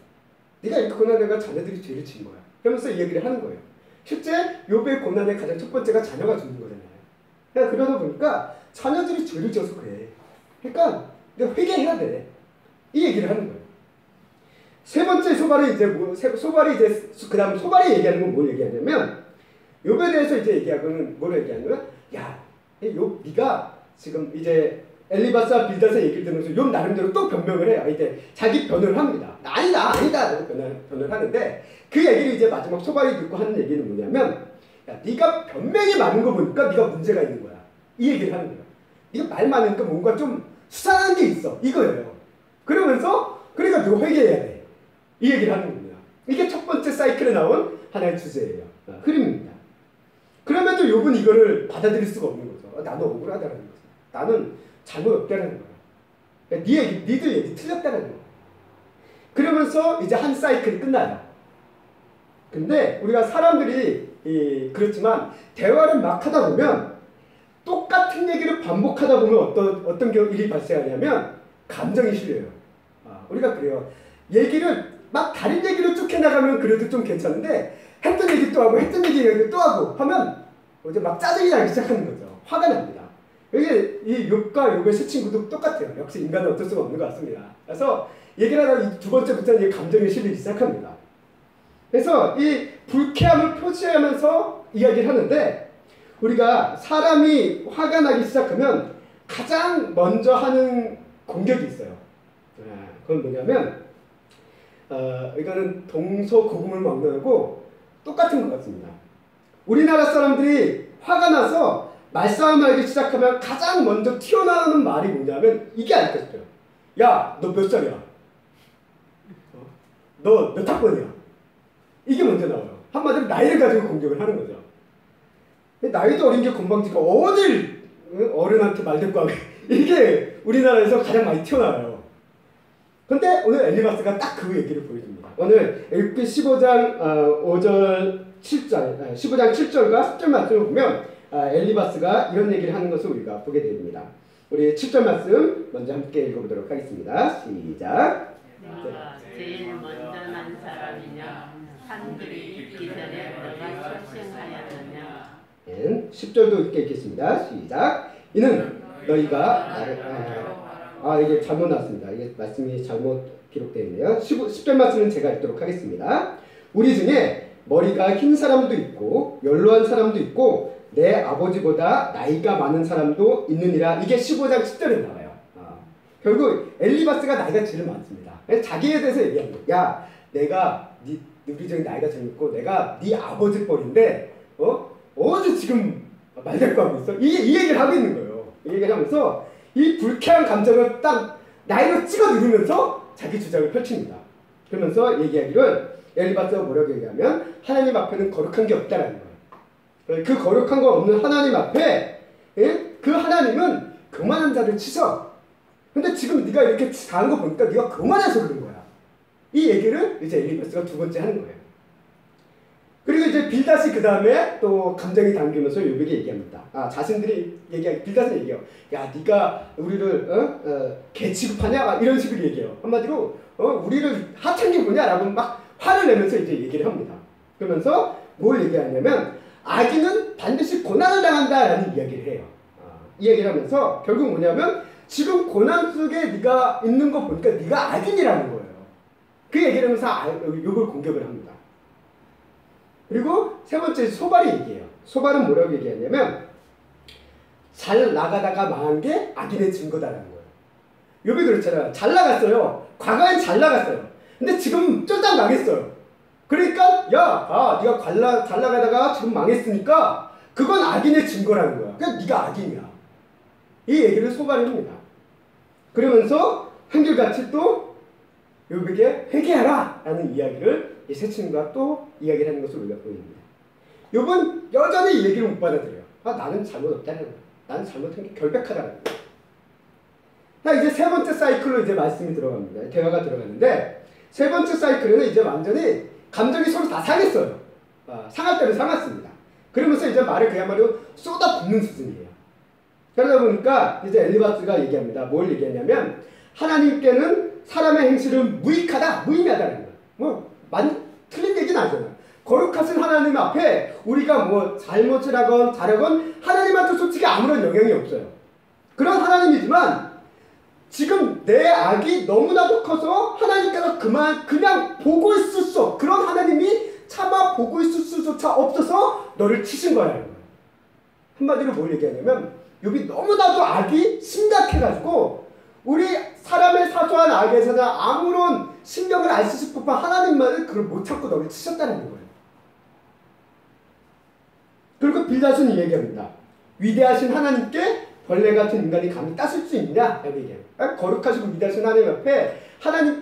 네가 이렇게 고난해가 자녀들이 죄를 지은 거야. 그러면서 이 얘기를 하는 거예요. 실제 욥의 고난의 가장 첫 번째가 자녀가 죽는 거잖아요. 그러니까 그러다 보니까 자녀들이 죄를 져서 그래. 그러니까 내가 회개해야 돼. 이 얘기를 하는 거예요. 세 번째 소발이 이제 소발이 이제 그다음 소발이 얘기하는 건 뭘 얘기하냐면 욥에 대해서 이제 얘기하고는 뭘 얘기하냐면 야, 욥 네가 지금 이제 엘리바스와 빌닷의 얘기를 들으면서 욥 나름대로 또 변명을 해요. 이제 자기 변을 합니다. 아니다 라고 변을 하는데 그 얘기를 이제 마지막 소발이 듣고 하는 얘기는 뭐냐면 야, 네가 변명이 많은 거 보니까 네가 문제가 있는 거야. 이 얘기를 하는 거예요. 네가 말 많으니까 뭔가 좀 수상한 게 있어. 이거예요. 그러면서 그러니까 너 회개해야 돼. 이 얘기를 하는 겁니다. 이게 첫 번째 사이클에 나온 하나의 주제예요. 흐름입니다. 그럼에도 욥은 이거를 받아들일 수가 없는 거죠. 나도 억울하다는 거죠. 나는 잘못 없다는 거야. 그러니까 니들 얘기 틀렸다는 거야. 그러면서 이제 한 사이클이 끝나요. 근데 우리가 사람들이 그렇지만 대화를 막 하다 보면 똑같은 얘기를 반복하다 보면 어떤 일이 발생하냐면 감정이 실려요. 우리가 그래요. 얘기를 막 다른 얘기를 쭉 해나가면 그래도 좀 괜찮은데 했던 얘기 또 하고 했던 얘기 또 하고 하면 이제 막 짜증이 나기 시작하는 거죠. 화가 납니다. 이게 이 욥과 욥의 세 친구도 똑같아요. 역시 인간은 어쩔 수가 없는 것 같습니다. 그래서 얘기를 하다가 두 번째부터는 감정이 실리기 시작합니다. 그래서 이 불쾌함을 표시하면서 이야기를 하는데 우리가 사람이 화가 나기 시작하면 가장 먼저 하는 공격이 있어요. 그건 뭐냐면 이거는 동서고금을 먹는 거고 똑같은 것 같습니다. 우리나라 사람들이 화가 나서 말싸움을 하기 시작하면 가장 먼저 튀어나오는 말이 뭐냐면 이게 아닐까 싶어요. 야, 너 몇 살이야? 너 몇 학번이야? 이게 먼저 나와요. 한마디로 나이를 가지고 공격을 하는 거죠. 나이도 어린 게 건방지가 어딜 어른한테 말대꾸하고 이게 우리나라에서 가장 많이 튀어나와요. 근데 오늘 엘리바스가 딱 그 얘기를 보여줍니다. 오늘 욥기 15장 5절 7절 15장 7절과 10절 말씀을 보면 엘리바스가 이런 얘기를 하는 것을 우리가 보게 됩니다. 우리 7절 말씀 먼저 함께 읽어보도록 하겠습니다. 시작. 내가 제일 먼저 난 사람이냐? 산들이 있기 전에 너가 출생하였느냐? 10절도 함께 읽겠습니다. 시작. 이는 너희가 나를 이게 잘못 나왔습니다. 이게 말씀이 잘못 기록되어 있네요. 10절 말씀은 제가 읽도록 하겠습니다. 우리 중에 머리가 흰 사람도 있고 연로한 사람도 있고 내 아버지보다 나이가 많은 사람도 있느니라. 이게 15장 10절에 나와요. 결국 엘리바스가 나이가 제일 많습니다. 자기에 대해서 얘기하는 거예요. 야, 내가 우리 중에 나이가 제일 있고 내가 네 아버지 뻘인데 어디 지금 말대꾸하고 있어? 이 얘기를 하고 있는 거예요. 이 얘기를 하면서 이 불쾌한 감정을 딱 나이로 찍어 누르면서 자기 주장을 펼칩니다. 그러면서 얘기하기를 엘리바스가 뭐라고 얘기하면 하나님 앞에는 거룩한 게 없다라는 거예요. 그 거룩한 거 없는 하나님 앞에 그 하나님은 교만한 자를 치셔. 근데 지금 네가 이렇게 당한 거 보니까 네가 교만해서 그런 거야. 이 얘기를 이제 엘리바스가 두 번째 하는 거예요. 그리고 이제 빌닷이 그 다음에 또 감정이 담기면서 욥에게 얘기합니다. 자신들이 빌닷은 얘기해요. 야, 네가 우리를 개 취급하냐? 이런 식으로 얘기해요. 한마디로 우리를 하찮게 보냐라고 막 화를 내면서 이제 얘기를 합니다. 그러면서 뭘 얘기하냐면 악인은 반드시 고난을 당한다라는 이야기를 해요. 이 얘기를 하면서 결국 뭐냐면 지금 고난 속에 네가 있는 거 보니까 네가 악인이라는 거예요. 그 얘기를 하면서 욥을 공격을 합니다. 그리고 세 번째 소발이 얘기해요. 소발은 뭐라고 얘기하냐면 잘 나가다가 망한 게 악인의 증거다라는 거예요. 욥이 그렇잖아요. 잘 나갔어요. 과거엔 잘 나갔어요. 근데 지금 쫄딱 망했어요. 그러니까 네가 잘 나가다가 지금 망했으니까 그건 악인의 증거라는 거야. 그러니까 네가 악인이야. 이 얘기를 소발이 합니다. 그러면서 한결같이 또 욥에게 회개하라 라는 이야기를 이 세 친구가 또 이야기를 하는 것을 우리가 보입니다. 욥은 여전히 이 얘기를 못 받아들여요. 나는 잘못 없다는 거야. 나는 잘못한 게 결백하다는 거야. 이제 세 번째 사이클로 이제 말씀이 들어갑니다. 대화가 들어가는데 세 번째 사이클에는 이제 완전히 감정이 서로 다 상했어요. 상할 대로 상했습니다. 그러면서 이제 말을 그야말로 쏟아붓는 수준이에요. 그러다 보니까 이제 엘리바스가 얘기합니다. 뭘 얘기하냐면 하나님께는 사람의 행실은 무익하다, 무의미하다는 거예요. 뭐 틀린 얘기는 아니잖아요. 거룩하신 하나님 앞에 우리가 뭐 잘못을 하건 잘하건 하나님한테 솔직히 아무런 영향이 없어요. 그런 하나님이지만 지금 내 악이 너무나도 커서 하나님께서 그냥 보고 있을 수 없, 그런 하나님이 차마 보고 있을 수조차 없어서 너를 치신 거야. 한마디로 뭘 얘기하냐면 욥이 너무나도 악이 심각해가지고 우리 사람의 사소한 악에서는 아무런 신경을 안 쓰실 법한 하나님만은 그걸 못 참고 너를 치셨다는 거예요. 그리고 빌닷은 이 얘기합니다. 위대하신 하나님께 벌레 같은 인간이 감히 따질 수 있느냐? 라고 얘기해요. 거룩하시고 위대하신 하나님 앞에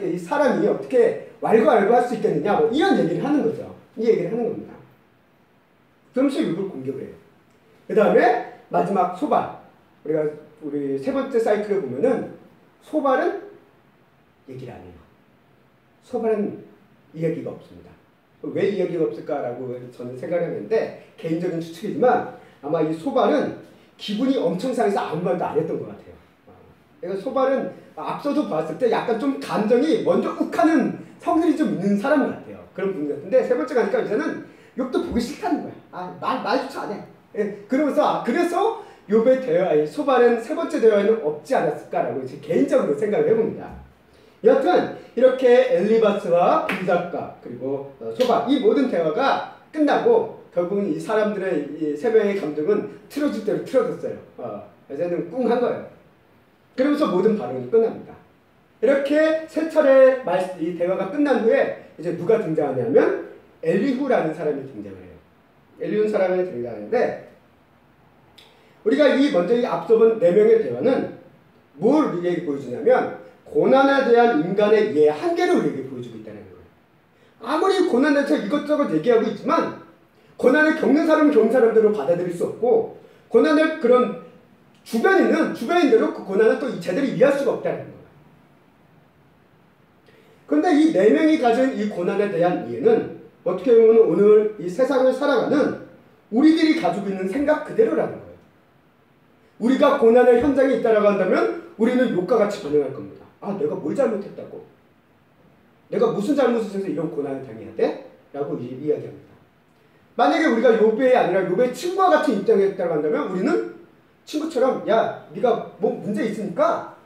이 사람이 어떻게 왈가왈부할 수 있겠느냐? 뭐 이런 얘기를 하는 거죠. 이 얘기를 하는 겁니다. 그러면서 욥을 공격을 해요. 그 다음에 마지막 소발. 우리 세 번째 사이클을 보면은 소발은 얘기를 안 해요. 소발은 이야기가 없습니다. 왜 이야기가 없을까라고 저는 생각을 했는데 개인적인 추측이지만 아마 이 소발은 기분이 엄청 상해서 아무 말도 안 했던 것 같아요. 그러니까 소발은 앞서도 봤을 때 약간 좀 감정이 먼저 욱하는 성질이 좀 있는 사람 같아요. 그런 분 같은데 세 번째 가니까 이제는 욥도 보기 싫다는 거야. 말조차 안 해. 그래서 욥의 대화, 소발은 세 번째 대화에는 없지 않았을까라고 제 개인적으로 생각을 해봅니다. 여하튼 이렇게 엘리바스와 빌닷과 그리고 소발 이 모든 대화가 끝나고 결국은 이 사람들의 이 세 명의 감정은 틀어질 대로 틀어졌어요. 이제는 꿍한 거예요. 그러면서 모든 발언이 끝납니다. 이렇게 세 차례 이 대화가 끝난 후에 이제 누가 등장하냐면 엘리후라는 사람이 등장을 해요. 엘리후 사람이 등장하는데 우리가 먼저 이 앞서 본 네 명의 대화는 뭘 우리에게 보여주냐면 고난에 대한 인간의 이해의 한계를 우리에게 보여주고 있다는 거예요. 아무리 고난에 대해서 이것저것 얘기하고 있지만 고난을 겪는 사람은 겪는 사람대로 받아들일 수 없고 고난을 그런 주변인대로 그 고난을 또 제대로 이해할 수가 없다는 거예요. 그런데 이 네 명이 가진 이 고난에 대한 이해는 어떻게 보면 오늘 이 세상을 살아가는 우리들이 가지고 있는 생각 그대로라는 거예요. 우리가 고난의 현장에 있다라고 한다면 우리는 욥과 같이 반응할 겁니다. 내가 뭘 잘못했다고? 내가 무슨 잘못을 해서 이런 고난을 당해야 돼? 라고 이야기합니다. 만약에 우리가 욥이 아니라 욥의 친구와 같은 입장에 있다고 한다면 우리는 친구처럼 야, 네가 뭐 문제 있으니까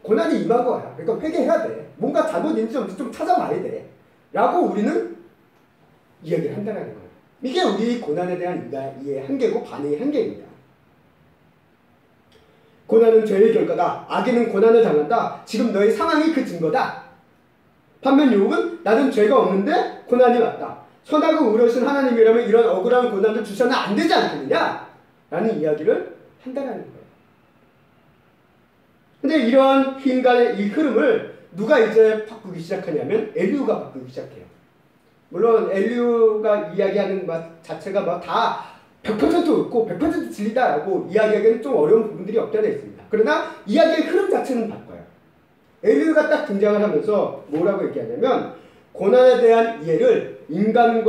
고난이 임한 거야. 그러니까 회개해야 돼. 뭔가 잘못 있는지 좀 찾아봐야 돼. 라고 우리는 이야기를 한다는 거예요. 이게 우리 고난에 대한 인간의 한계고 반응의 한계입니다. 고난은 죄의 결과다. 악인은 고난을 당한다. 지금 너의 상황이 그 증거다. 반면 욥은 나는 죄가 없는데 고난이 왔다. 선하고 의로우신 하나님이라면 이런 억울한 고난을 주셔는 안 되지 않겠느냐? 라는 이야기를 한다는 거예요. 근데 이러한 인간의 이 흐름을 누가 이제 바꾸기 시작하냐면 엘리후가 바꾸기 시작해요. 물론 엘리후가 이야기하는 것 자체가 다 100% 옳고 100% 진리다라고 이야기하기에는 좀 어려운 부분들이 없다져 있습니다. 그러나 이야기의 흐름 자체는 바꿔요. 엘리후가 딱 등장을 하면서 뭐라고 얘기하냐면 고난에 대한 이해를 인간의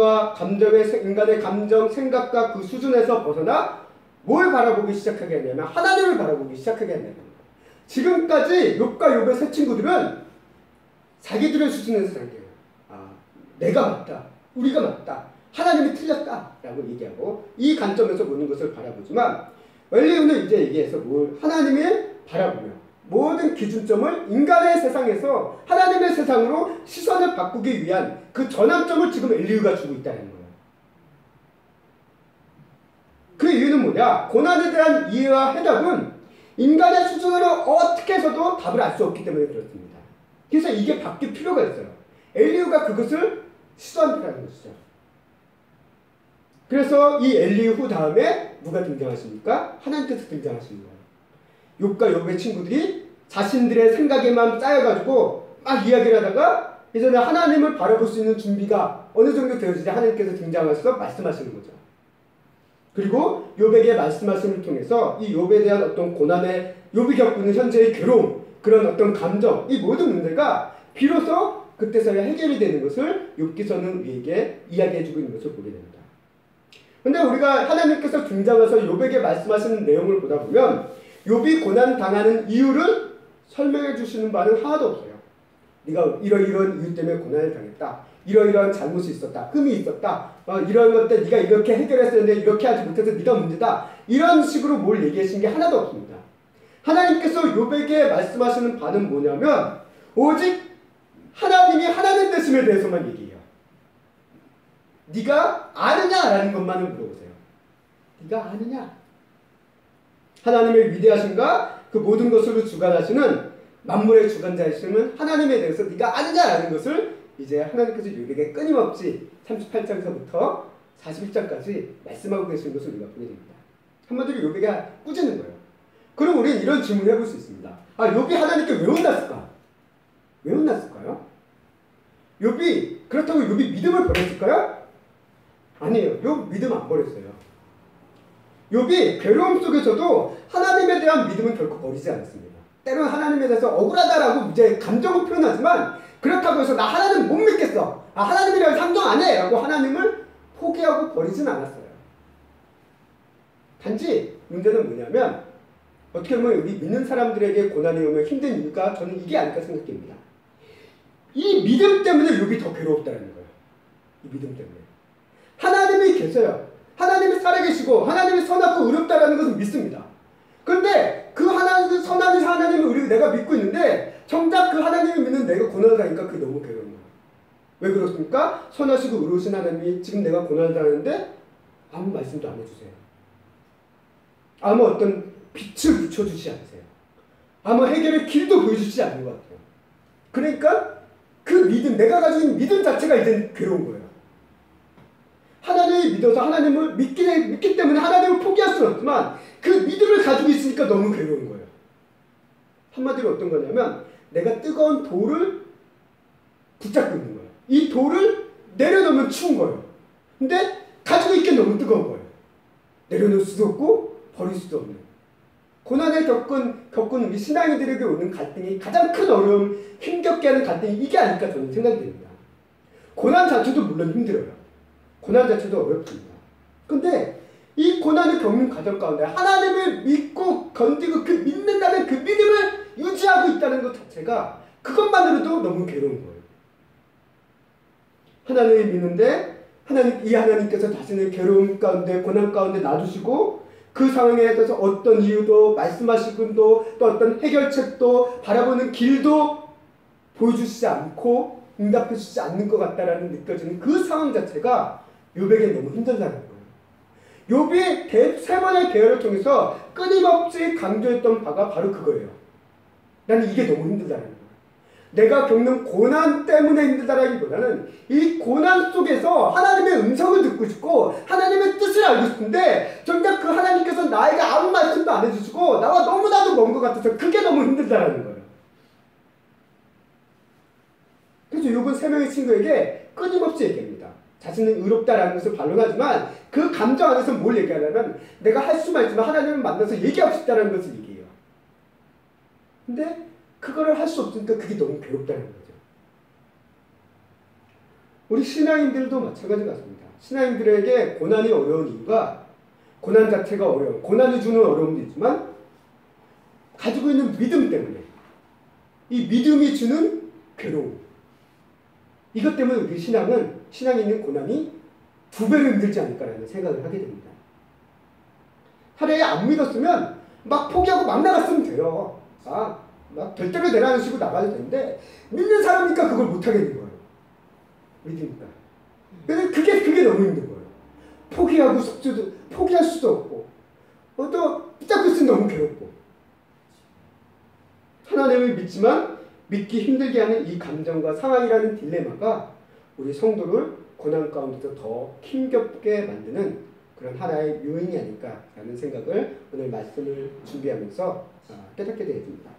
감정, 생각과 그 수준에서 벗어나 뭘 바라보기 시작하게 하냐면 하나님을 바라보기 시작하게 한다는 거예요. 지금까지 욥과 욥의 세 친구들은 자기들의 수준에서 생각해요. 내가 맞다. 우리가 맞다. 하나님이 틀렸다. 라고 얘기하고 이 관점에서 보는 것을 바라보지만 엘리후는 이제 얘기해서 하나님이 바라보며 모든 기준점을 인간의 세상에서 하나님의 세상으로 시선을 바꾸기 위한 그 전환점을 지금 엘리후가 주고 있다는 거예요. 그 이유는 뭐냐? 고난에 대한 이해와 해답은 인간의 수준으로 어떻게 해서도 답을 알 수 없기 때문에 그렇습니다. 그래서 이게 바뀔 필요가 있어요. 엘리후가 그것을 시도한다는 것이죠. 그래서 이 엘리후 다음에 누가 등장하십니까? 하나님께서 등장하시는 거예요. 욥과 욥의 친구들이 자신들의 생각에만 짜여가지고 막 이야기를 하다가 이제는 하나님을 바라볼 수 있는 준비가 어느 정도 되어지자 하나님께서 등장하셔서 말씀하시는 거죠. 그리고 욥에게 말씀하심을 통해서 이 욥에 대한 어떤 고난에 욥이 겪고 있는 현재의 괴로움, 그런 어떤 감정, 이 모든 문제가 비로소 그때서야 해결이 되는 것을 욥기서는 우리에게 이야기해주고 있는 것을 보게 됩니다. 근데 우리가 하나님께서 등장해서 욥에게 말씀하시는 내용을 보다 보면 욥이 고난 당하는 이유를 설명해 주시는 바는 하나도 없어요. 네가 이러이러한 이유 때문에 고난을 당했다. 이러이러한 잘못이 있었다. 흠이 있었다. 이런 것 때 네가 이렇게 해결했었는데 이렇게 하지 못해서 네가 문제다. 이런 식으로 뭘 얘기하신 게 하나도 없습니다. 하나님께서 욥에게 말씀하시는 바는 뭐냐면 오직 하나님이 하나님 되심에 대해서만 얘기해요. 네가 아느냐라는 것만을 물어보세요. 네가 아느냐? 하나님의 위대하심과 그 모든 것으로 주관하시는 만물의 주관자이심은 하나님에 대해서 네가 아느냐라는 것을 이제 하나님께서 욥에게 끊임없이 38장서부터 41장까지 말씀하고 계시는 것을 우리가 보게 됩니다. 한마디로 욥에게 꾸짖는 거예요. 그럼 우리는 이런 질문을 해볼 수 있습니다. 욥이 하나님께 왜 혼났을까? 왜 혼났을까요? 그렇다고 욥이 믿음을 버렸을까요? 아니에요. 욥 믿음 안 버렸어요. 욥이 괴로움 속에서도 하나님에 대한 믿음은 결코 버리지 않았습니다. 때로는 하나님에 대해서 억울하다라고 이제 감정을 표현하지만 그렇다고 해서 나 하나님 못 믿겠어. 하나님이랑 상종 안 해. 라고 하나님을 포기하고 버리진 않았어요. 단지 문제는 뭐냐면 어떻게 보면 우리 믿는 사람들에게 고난이 오면 힘든 이유가 저는 이게 아닐까 생각됩니다. 이 믿음 때문에 욥이 더 괴로웠다는 거예요. 이 믿음 때문에. 하나님이 계세요. 하나님이 살아계시고 하나님이 선하고 의롭다라는 것은 믿습니다. 그런데 그 하나님 선하신 하나님을 내가 믿고 있는데 정작 그 하나님을 믿는 내가 고난을 당하니까 그게 너무 괴로운 거예요. 왜 그렇습니까? 선하시고 의로우신 하나님이 지금 내가 고난을 당하는데 아무 말씀도 안 해주세요. 아무 어떤 빛을 비춰주지 않으세요. 아무 해결의 길도 보여주지 않는 것 같아요. 그러니까 그 믿음, 내가 가지고 있는 믿음 자체가 이제 괴로운 거예요. 하나님을 믿어서 하나님을 믿기 때문에 하나님을 포기할 수는 없지만 그 믿음을 가지고 있으니까 너무 괴로운 거예요. 한마디로 어떤 거냐면 내가 뜨거운 돌을 붙잡고 있는 거예요. 이 돌을 내려놓으면 추운 거예요. 근데 가지고 있기엔 너무 뜨거운 거예요. 내려놓을 수도 없고 버릴 수도 없는. 고난을 겪은 우리 신앙인들에게 오는 갈등이 가장 큰 어려움, 힘겹게 하는 갈등이 이게 아닐까 저는 생각이 됩니다. 고난 자체도 물론 힘들어요. 고난 자체도 어렵습니다. 근데 이 고난을 겪는 과정 가운데 하나님을 믿고 견디고 그 믿는다는 그 믿음을 유지하고 있다는 것 자체가 그것만으로도 너무 괴로운 거예요. 하나님을 믿는데 이 하나님께서 자신을 괴로움 가운데 고난 가운데 놔두시고 그 상황에 대해서 어떤 이유도 말씀하시고도 또 어떤 해결책도 바라보는 길도 보여주시지 않고 응답해 주시지 않는 것 같다라는 느껴지는 그 상황 자체가 욥에게 너무 힘들다는 거예요. 욥이 세 번의 계열을 통해서 끊임없이 강조했던 바가 바로 그거예요. 나는 이게 너무 힘들다는 거예요. 내가 겪는 고난 때문에 힘들다라기보다는 이 고난 속에서 하나님의 음성을 듣고 싶고 하나님의 뜻을 알고 싶은데 정작 그 하나님께서 나에게 아무 말씀도 안 해주시고 나와 너무나도 먼 것 같아서 그게 너무 힘들다라는 거예요. 그래서 욥은 세 명의 친구에게 끊임없이 얘기합니다. 자신은 의롭다라는 것을 반론하지만 그 감정 안에서 뭘 얘기하냐면 내가 할 수만 있지만 하나님을 만나서 얘기하고 싶다는 것을 얘기해요. 근데 그거를 할 수 없으니까 그게 너무 괴롭다는 거죠. 우리 신앙인들도 마찬가지 같습니다. 신앙인들에게 고난이 어려운 이유가 고난 자체가 어려운, 고난이 주는 어려움도 있지만 가지고 있는 믿음 때문에 이 믿음이 주는 괴로움, 이것 때문에 우리 신앙에 있는 고난이 2배로 힘들지 않을까라는 생각을 하게 됩니다. 차라리 안 믿었으면 막 포기하고 막 나갔으면 돼요. 막 될 대로 되라는 식으로 나가도 되는데 믿는 사람이니까 그걸 못하겠는 거예요. 믿으니까. 근데 그게 너무 힘든 거예요. 포기할 수도 없고 또 붙잡고 있으면 너무 괴롭고 하나님을 믿지만 믿기 힘들게 하는 이 감정과 상황이라는 딜레마가 우리 성도를 고난 가운데서 더 힘겹게 만드는 그런 하나의 요인이 아닐까라는 생각을 오늘 말씀을 준비하면서 깨닫게 되었습니다.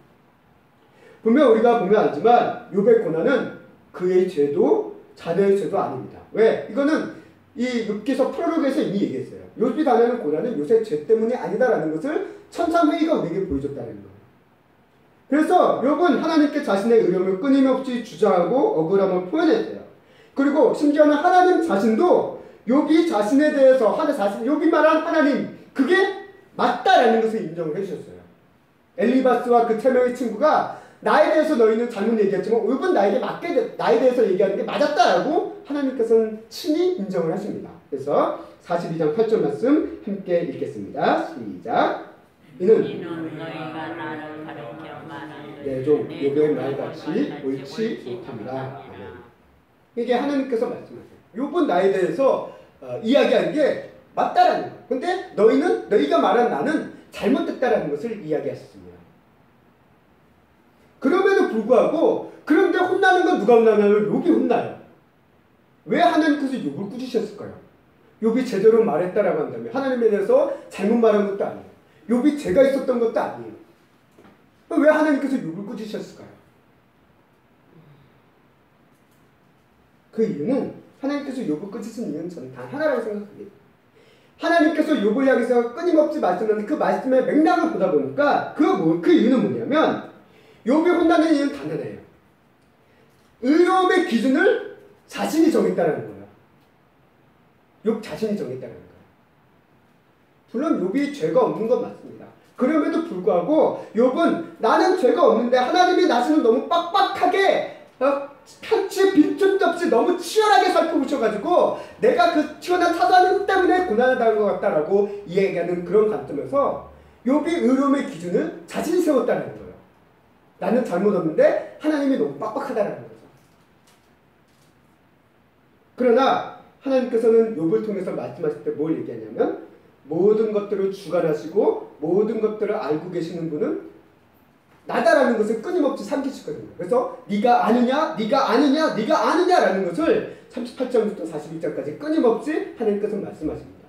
분명 우리가 보면 알지만 욥의 고난은 그의 죄도 자녀의 죄도 아닙니다. 왜? 이거는 이 욥기서 프롤로그에서 이미 얘기했어요. 욥이 당하는 고난은 요새 죄 때문이 아니다라는 것을 천상회의가 우리에게 보여줬다는 거예요. 그래서 욥은 하나님께 자신의 의로움을 끊임없이 주장하고 억울함을 표현했어요. 그리고 심지어는 하나님 자신도 욥이 자신에 대해서 욥이 말한 하나님 그게 맞다라는 것을 인정을 해주셨어요. 엘리바스와 그 3명의 친구가 나에 대해서 너희는 잘못 얘기했지만 욥은 나에 대해서 얘기하는 게 맞았다라고 하나님께서는 친히 인정을 하십니다. 그래서 42장 8절 말씀 함께 읽겠습니다. 시작. 이는 너희가 나를 가르쳐 말한 내 종 욥의 말같이 옳지 못합니다. 이게 하나님께서 말씀하세요. 욥은 나에 대해서 이야기하는 게 맞다라는 거예요. 근데 너희가 말한 나는 잘못됐다라는 것을 이야기하셨습니다. 그럼에도 불구하고 그런데 혼나는 건 누가 혼나냐면 욥이 혼나요. 왜 하나님께서 욥을 꾸짖으셨을까요? 욥이 제대로 말했다라고 한다면 하나님에 대해서 잘못 말한 것도 아니에요. 욥이 죄가 있었던 것도 아니에요. 왜 하나님께서 욥을 꾸짖으셨을까요? 그 이유는 하나님께서 욥을 꾸짖은 이유는 저는 단 하나라고 생각합니다. 하나님께서 욥을 향해서 끊임없이 말씀하는 그 말씀의 맥락을 보다 보니까 그 이유는 뭐냐면 욥이 혼나는 이유는 단 하나예요. 의로움의 기준을 자신이 정했다는 거예요. 욥 자신이 정했다는 거예요. 물론 욥이 죄가 없는 건 맞습니다. 그럼에도 불구하고 욥은 나는 죄가 없는데 하나님이 나를 너무 빡빡하게 편치 빈틈도 없이 너무 치열하게 살펴보셔가지고 내가 그 튀어나온 사소한 것 때문에 고난을 당한 것 같다라고 이야기하는 그런 관점에서 욥이 의로움의 기준을 자신이 세웠다는 거예요. 나는 잘못 없는데 하나님이 너무 빡빡하다는 거죠. 그러나 하나님께서는 욥을 통해서 말씀하실 때 뭘 얘기하냐면 모든 것들을 주관하시고 모든 것들을 알고 계시는 분은 나다라는 것을 끊임없이 삼키시거든요. 그래서 네가 아느냐, 네가 아느냐, 네가 아느냐라는 것을 38장부터 41장까지 끊임없이 하나님께서 말씀하십니다.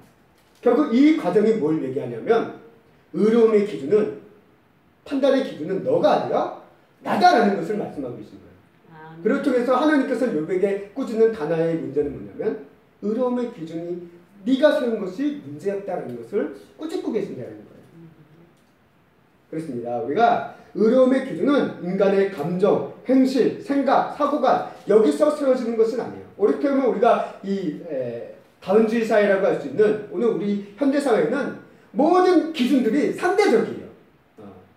결국 이 과정이 뭘 얘기하냐면 의로움의 기준은 판단의 기준은 너가 아니라 나다라는 것을 말씀하고 계신 거예요. 그를 통해서 하나님께서 욥에게 꾸짖는 단아의 문제는 뭐냐면 의로움의 기준이 네가 세운 것이 문제였다는 것을 꾸짖고 계신다는 거예요. 그렇습니다. 우리가 의로움의 기준은 인간의 감정, 행실, 생각, 사고가 여기서 세워지는 것은 아니에요. 이렇게 보면 우리가 이 다원주의 사회라고 할 수 있는 오늘 우리 현대 사회는 모든 기준들이 상대적이에요.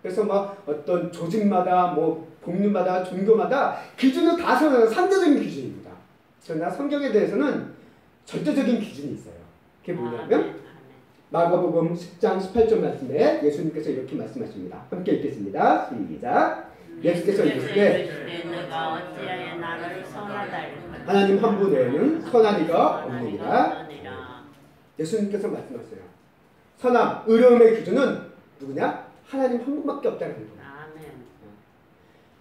그래서 막 어떤 조직마다 법률마다 종교마다 기준을 다 세우는 상대적인 기준입니다. 그러나 성경에 대해서는 절대적인 기준이 있어요. 그게 뭐냐면 마가복음 10장 18절 말씀에 예수님께서 이렇게 말씀하십니다. 함께 읽겠습니다. 시작. 예수께서 이르시되 내가 어찌하여 나를 선하다 하나님 한 분 외에는 선한 이가 없느니라. 예수님께서 말씀하세요. 선함, 의로움의 기준은 누구냐? 하나님 한 분밖에 없다는 거예요.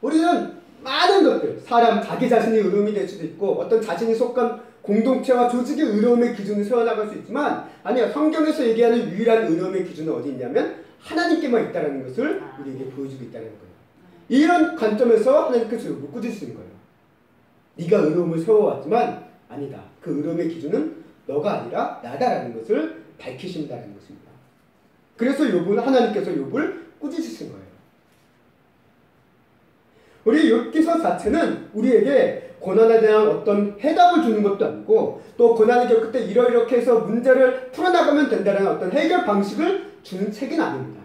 우리는 많은 것들, 사람 자기 자신이 의로움이 될 수도 있고 어떤 자신이 속한 공동체와 조직의 의로움의 기준을 세워나갈 수 있지만 아니요, 성경에서 얘기하는 유일한 의로움의 기준은 어디 있냐면 하나님께만 있다는 것을 우리에게 보여주고 있다는 거예요. 이런 관점에서 하나님께서 욥을 꾸짖으시는 거예요. 네가 의로움을 세워왔지만 아니다. 그 의로움의 기준은 너가 아니라 나다라는 것을 밝히신다는 것입니다. 그래서 욥은 하나님께서 욥을 꾸짖으신 거예요. 우리 욥기서 자체는 우리에게 고난에 대한 어떤 해답을 주는 것도 아니고 또 고난을 겪을 때 이렇게 해서 문제를 풀어나가면 된다는 어떤 해결 방식을 주는 책은 아닙니다.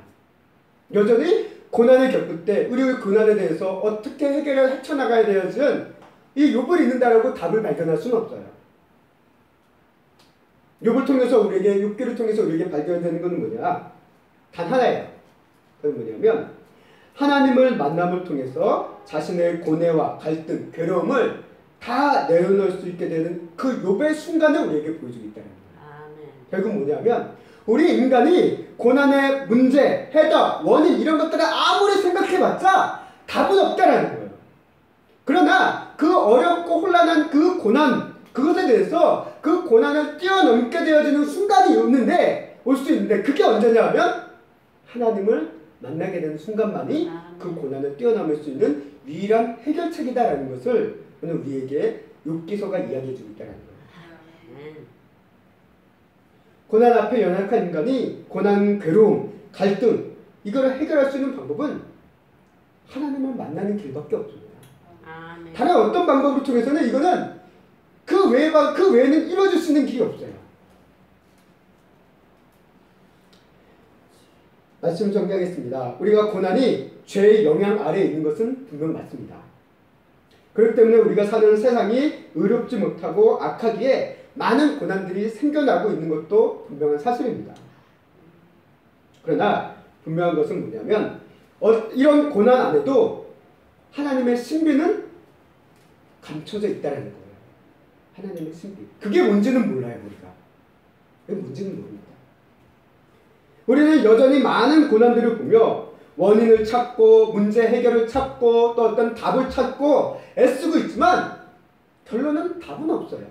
여전히 고난을 겪을 때 우리의 고난에 대해서 어떻게 해결을 헤쳐나가야 되는지는 이 욥을 읽는다라고 답을 발견할 수는 없어요. 욥을 통해서 우리에게 욥기를 통해서 우리에게 발견되는 것은 뭐냐? 단 하나예요. 그건 뭐냐면 하나님을 만남을 통해서 자신의 고뇌와 갈등, 괴로움을 다 내려놓을 수 있게 되는 그 욥의 순간을 우리에게 보여주고 있다는 거예요. 결국 뭐냐면 우리 인간이 고난의 문제, 해답, 원인 이런 것들을 아무리 생각해봤자 답은 없다라는 거예요. 그러나 그 어렵고 혼란한 그 고난, 그것에 대해서 그 고난을 뛰어넘게 되어지는 순간이 올 수 있는데 그게 언제냐 하면 하나님을 만나게 되는 순간만이 그 고난을 뛰어넘을 수 있는 유일한 해결책이다라는 것을 오늘 우리에게 욥기서가 이야기해주고 있다는 거예요. 고난 앞에 연약한 인간이 고난, 괴로움, 갈등 이거를 해결할 수 있는 방법은 하나님을 만나는 길밖에 없습니다. 다른 어떤 방법을 통해서는 이거는 그 외에는 이루어질 수 있는 길이 없어요. 말씀 정리하겠습니다. 우리가 고난이 죄의 영향 아래에 있는 것은 분명 맞습니다. 그렇기 때문에 우리가 사는 세상이 의롭지 못하고 악하기에 많은 고난들이 생겨나고 있는 것도 분명한 사실입니다. 그러나 분명한 것은 뭐냐면 이런 고난 안에도 하나님의 신비는 감춰져 있다는 거예요. 하나님의 신비. 그게 뭔지는 몰라요, 우리가. 그게 뭔지는 모릅니다. 우리는 여전히 많은 고난들을 보며 원인을 찾고 문제 해결을 찾고 또 어떤 답을 찾고 애쓰고 있지만 결론은 답은 없어요.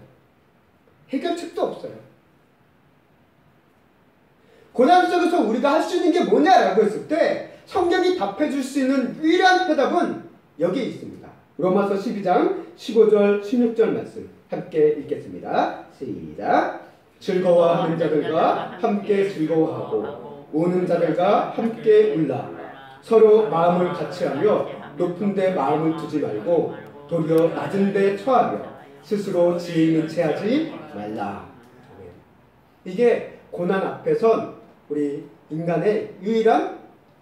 해결책도 없어요. 고난 속에서 우리가 할 수 있는 게 뭐냐라고 했을 때 성경이 답해 줄 수 있는 유일한 해답은 여기에 있습니다. 로마서 12장 15절 16절 말씀 함께 읽겠습니다. 시작. 즐거워하는 자들과 함께 즐거워하고 우는 자들과 함께 울라. 서로 마음을 같이하며 높은 데 마음을 두지 말고 도리어 낮은 데 처하며 스스로 지혜 있는 체하지 말라. 이게 고난 앞에선 우리 인간의 유일한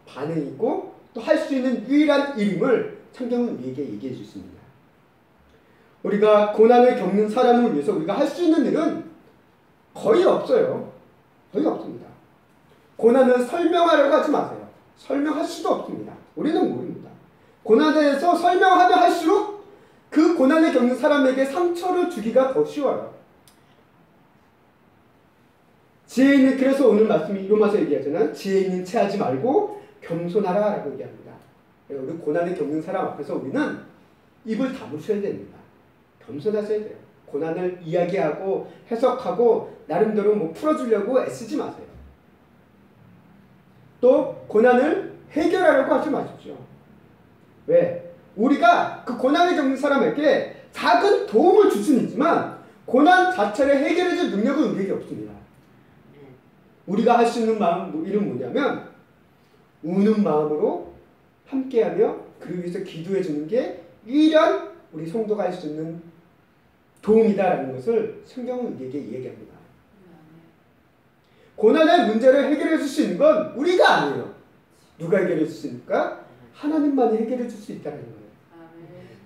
반응이고 또 할 수 있는 유일한 일임을 성경은 우리에게 얘기해 주십니다. 우리가 고난을 겪는 사람을 위해서 우리가 할 수 있는 일은 거의 없어요. 거의 없습니다. 고난을 설명하려고 하지 마세요. 설명할 수도 없습니다. 우리는 모릅니다. 고난에 대해서 설명하면 할수록 그 고난을 겪는 사람에게 상처를 주기가 더 쉬워요. 지혜 있는, 그래서 오늘 말씀이 로마서 얘기하잖아요. 지혜 있는 채 하지 말고 겸손하라 라고 얘기합니다. 우리 고난을 겪는 사람 앞에서 우리는 입을 다무셔야 됩니다. 겸손하셔야 돼요. 고난을 이야기하고 해석하고 나름대로 뭐 풀어주려고 애쓰지 마세요. 또 고난을 해결하려고 하지 마십시오. 왜? 우리가 그 고난을 겪는 사람에게 작은 도움을 줄 수는 있지만 고난 자체를 해결해 줄 능력은 우리에게 없습니다. 우리가 할 수 있는 일은 뭐냐면 우는 마음으로 함께하며 그를 위해서 기도해 주는 게 유일한 우리 성도가 할 수 있는 도움이다라는 것을 성경은 우리에게 이야기합니다. 고난의 문제를 해결해 줄 수 있는 건 우리가 아니에요. 누가 해결해 줄 수 있을까? 하나님만이 해결해 줄 수 있다는 거예요.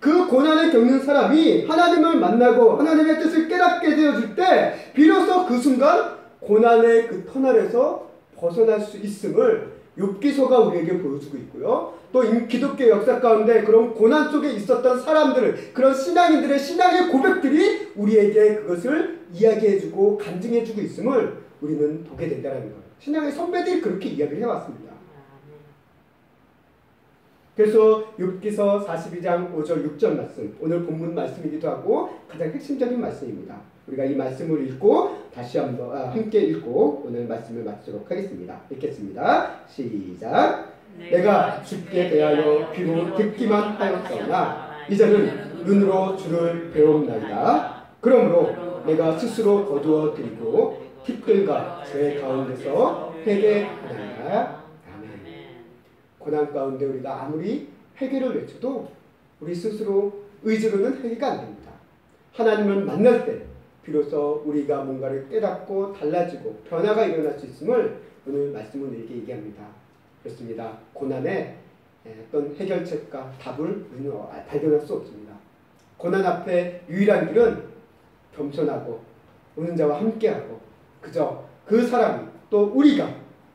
그 고난을 겪는 사람이 하나님을 만나고 하나님의 뜻을 깨닫게 되어질 때 비로소 그 순간 고난의 그 터널에서 벗어날 수 있음을 욥기서가 우리에게 보여주고 있고요. 또 기독교 역사 가운데 그런 고난 속에 있었던 사람들, 그런 신앙인들의 신앙의 고백들이 우리에게 그것을 이야기해주고 간증해주고 있음을 우리는 보게 된다는 거예요. 신앙의 선배들이 그렇게 이야기를 해왔습니다. 그래서 욥기서 42장 5절 6절 말씀, 오늘 본문 말씀이기도 하고 가장 핵심적인 말씀입니다. 우리가 이 말씀을 읽고 다시 한번 함께 읽고 오늘 말씀을 마치도록 하겠습니다. 읽겠습니다. 시작. 내가 주께 대하여 귀로 듣기만 하였사오나 이제는 눈으로 주를 배움나이다. 그러므로 내가 스스로 거두어 드리고 티끌과 죄 가운데서 회개하나이다. 고난 가운데 우리가 아무리 회개를 외쳐도 우리 스스로 의지로는 회개가 안 됩니다. 하나님을 만날 때 비로소 우리가 뭔가를 깨닫고 달라지고 변화가 일어날 수 있음을 오늘 말씀은 우리에게 얘기합니다. 그렇습니다. 고난에 어떤 해결책과 답을 발견할 수 없습니다. 고난 앞에 유일한 길은 겸손하고 우는 자와 함께하고 그저 그 사람이 또 우리가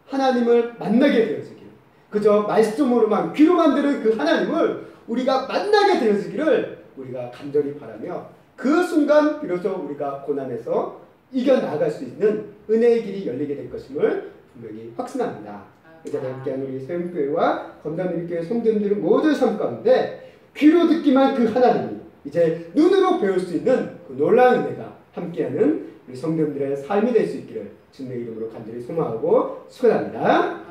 하나님을 만나게 되어지길, 그저 말씀으로만 귀로만 들은 그 하나님을 우리가 만나게 되어지기를 우리가 간절히 바라며 그 순간 비로소 우리가 고난에서 이겨나갈 수 있는 은혜의 길이 열리게 될 것임을 분명히 확신합니다. 이 자리에 함께하는 우리 세움교회와 건담누리교회 성도님들은 모두 삶 가운데 귀로 듣기만 그 하나님이 이제 눈으로 배울 수 있는 그 놀라운 은혜가 함께하는 우리 성도님들의 삶이 될 수 있기를 주님의 이름으로 간절히 소망하고 축원합니다.